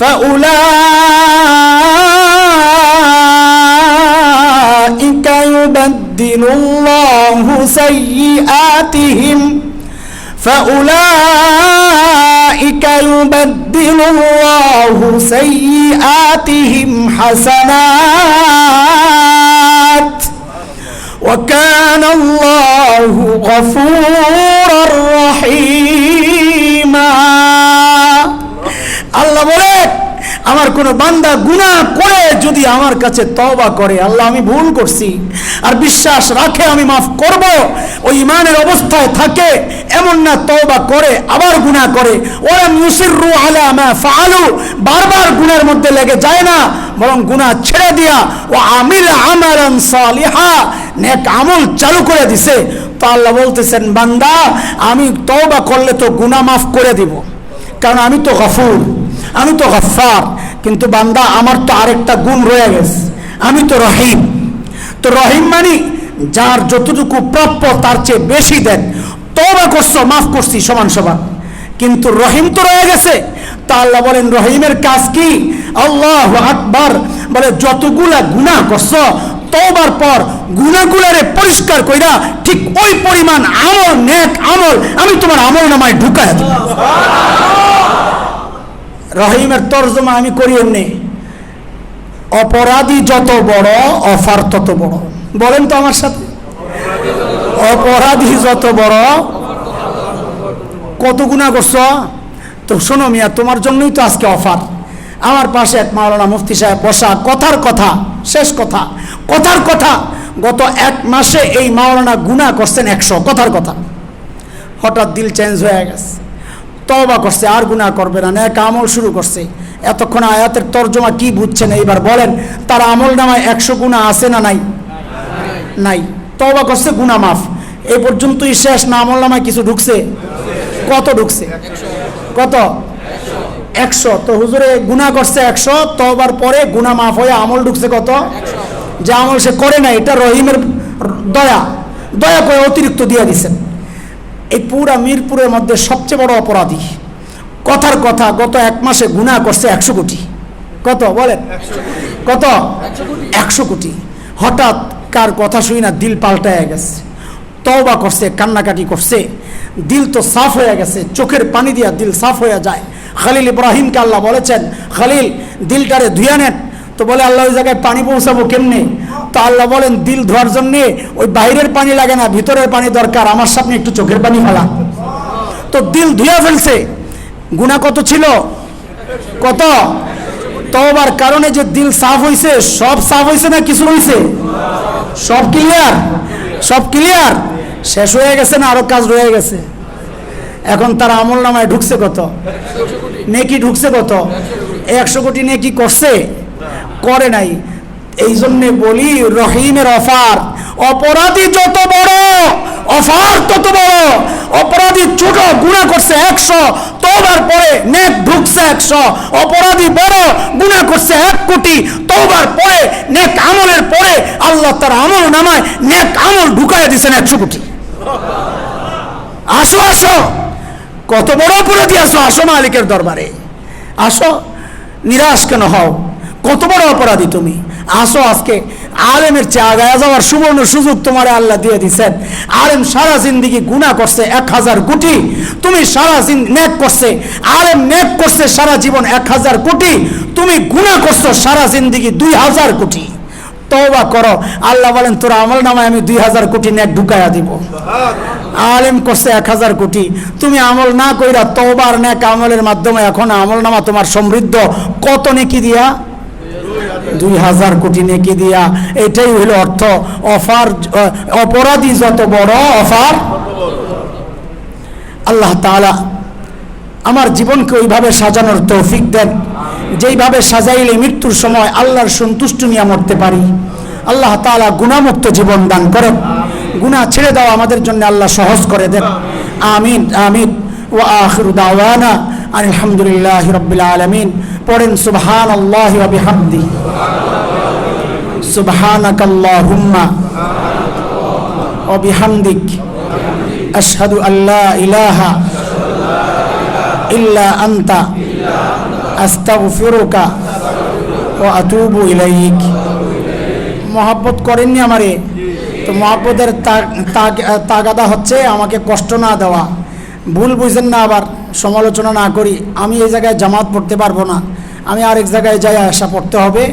[SPEAKER 2] ফাউলাইকা ইউবাদদিলুল্লাহু সাইয়্যাতিহিম فأولئك يبدل الله سيئاتهم حسنات وكان الله غفورا رحيما। الله বলে, আমার কোন বান্দা গুনাহ করে যদি আমার কাছে তওবা করে, আল্লাহ আমি ভুল করছি, আর বিশ্বাস রাখে আমি মাফ করব, ওই ঈমানের অবস্থায় থাকে, এমন না তওবা করে আবার গুনাহ করে, ওয়া মুসিররু আলা মা ফাআলু, বারবার গুনাহের মধ্যে লেগে যায় না, বরং গুনাহ ছেড়ে দিয়া ওয়া আমিল আমালান সালিহা, নেক আমল চালু করে দিছে। তো আল্লাহ বলতেছেন, বান্দা আমি তওবা করলে তো গুনাহ মাফ করে দিব, কারণ আমি তো গফুর, আমি তো গফফার। কিন্তু বান্দা আমার তো আরেকটা গুণ রয়ে গেছে, আমি তো রহিম। তো রহিম মানে যার যতটুকু প্রাপ্য তার চেয়ে বেশি দেন। তওবা করছো, মাফ করছি, সমান সমান। কিন্তু রহিম তো রয়ে গেছে। তা আল্লাহ বলেন রহিমের কাজ কি? আল্লাহু আকবার, বলে যতগুলা গুনাহ করছো তওবার পর গুনাহগুলারে পরিষ্কার কইরা ঠিক ওই পরিমাণ আমল, নেক আমল আমি তোমার আমল নামায় ঢুকায় দেব। রহিমের তরজমা আমি করি এমনি, অপরাধী যত বড় অফার তত বড়। বলেন তো আমার সাথে, অপরাধী যত বড়। কত গুনাহ করছো? তো শোনো মিয়া, তোমার জন্যই তো আজকে অফার। আমার পাশে এক মাওলানা মুফতি সাহেব বসা, কথার কথা, শেষ কথা, কথার কথা, গত 1 মাসে এই মাওলানা গুনাহ করছেন 100, কথার কথা। হঠাৎ দিল চেঞ্জ হয়ে গেছে, তওবা করছে, আর গুনাহ করবে না, নেক আমল শুরু করছে। এতক্ষণ আয়াতের তরজমা কি বুঝছেন এইবার বলেন? তার আমল নামায় 100 গুনাহ আছে না নাই? নাই। তওবা করছে, গুনাহ মাফ। এই পর্যন্তই শেষ না? আমল নামায় কিছু ঢুকছে? কত ঢুকছে? কত? 100। তো হুজুরে গুনাহ করছে 100, তওবার পরে গুনাহ মাফ হয়ে আমল ঢুকছে কত? যে আমল সে করে না, এটা রহিমের দয়া, দয়া করে অতিরিক্ত দিয়ে দিচ্ছেন। এই পুরা মিরপুরের মধ্যে সবচেয়ে বড় অপরাধী, কথার কথা, গত 1 মাসে গুনাহ করছে 100 কোটি। কত বলেন? কত? 100 কোটি। হঠাৎ কার কথা শুই না দিল পাল্টায় গেছে, তওবা করছে, কান্নাকাটি করছে, দিল তো সাফ হয়ে গেছে, চোখের পানি দিয়া দিল সাফ হয়ে যায়। খলিল ইব্রাহিমকে আল্লাহ বলেছেন, খলিল দিলটারে ধুয়ে নেন। তো বলে আল্লাহ ওই জায়গায় পানি পৌঁছাবো কেমনে? তো আল্লাহ বলেন দিল ধোয়ার জন্যে ওই বাইরের পানি লাগে না, ভিতরের পানি দরকার, আমার সামনে একটু চোখের পানি ফেলা। তো দিল ধুয়ে ফেলছে। গুনাহ কত ছিল? কত? তওবার কারণে যে দিল সাফ হইছে, সব সাফ হইছে না কিছু হইছে? সব ক্লিয়ার, সব ক্লিয়ার। শেষ হয়ে গেছে না আরো কাজ রয়ে গেছে? এখন তার আমল নামায় ঢুকছে কত? নেকি ঢুকছে কত? 100 কোটি নেকি করছে? করে নাই। এই জন্যে বলি রহিমের অফার। অপরাধী যত বড় অফার তত বড়। অপরাধী ছোট, গুনাহ করছে 100, তওবার পরে নেক ঢুকছে 100। অপরাধী বড়, গুনাহ করছে 1 কোটি, তওবার পরে নেক আমলের পরে আল্লাহ তার আমল নামায় নেক আমল ঢুকায় দিয়েছেন 100 কোটি। আসো আসো, কত বড় অপরাধী আসো, আসো মালিকের দরবারে আসো। নিরাশ কেন হও? কত বড় অপরাধী তুমি, আসো। আজকে আলেমের চেয়ে আগায় যাওয়ার সুবর্ণ সুযোগ তোমার আল্লাহ দিয়ে দিচ্ছেন। আলেম সারা জিন্দিগি গুনাহ করছে 1000 কোটি, তুমি সারা নেক করছে, আলেম নেক করছে সারা জীবন 1000 কোটি, তুমি গুনাহ করছো সারা জিন্দিগি 2000 কোটি। তওবা করো, আল্লাহ বলেন তোর আমল নামায় আমি 2000 কোটি নেক ঢুকাইয়া দিব। আলেম করছে 1000 কোটি, তুমি আমল না কইরা তওবার নেক আমলের মাধ্যমে এখন আমল নামা তোমার সমৃদ্ধ কত নেকি দিয়া? 2000 কোটি নেকি দিয়া। এটাই হলো অর্থ অফার। অপরাধী যত বড় অফার। আল্লাহ তাআলা আমার জীবনকে ওইভাবে সাজানোর তৌফিক দেন যেইভাবে সাজাইলে মৃত্যুর সময় আল্লাহর সন্তুষ্টি নিয়ে মরতে পারি। আল্লাহ তাআলা গুনাহমুক্ত জীবন দান করেন, গুনাহ ছেড়ে দাও আমাদের জন্য আল্লাহ সহজ করে দেন। আমিন আমিন। ওয়া আখিরু দাওয়ানা আলহামদুলিল্লাহি রাব্বিল আলামিন। পড়েন সুবহানাল্লাহি ওয়া বিহামদিহি, সুবহানাকাল্লাহুম্মা ওয়া বিহামদিক, আশহাদু আল্লা ইলাহা ইল্লা আনতা, আস্তাগফিরুকা ওয়া আতুবু ইলাইক। মহব্বত করেননি আমারে, তো মহব্বতের তাগাদা হচ্ছে আমাকে কষ্ট না দেওয়া। ভুল বুঝেন না, আবার সমালোচনা না করি। আমি এই জায়গায় জামাত পড়তে পারবো না, আমি আরেক জায়গায় যাই আসা পড়তে হবে।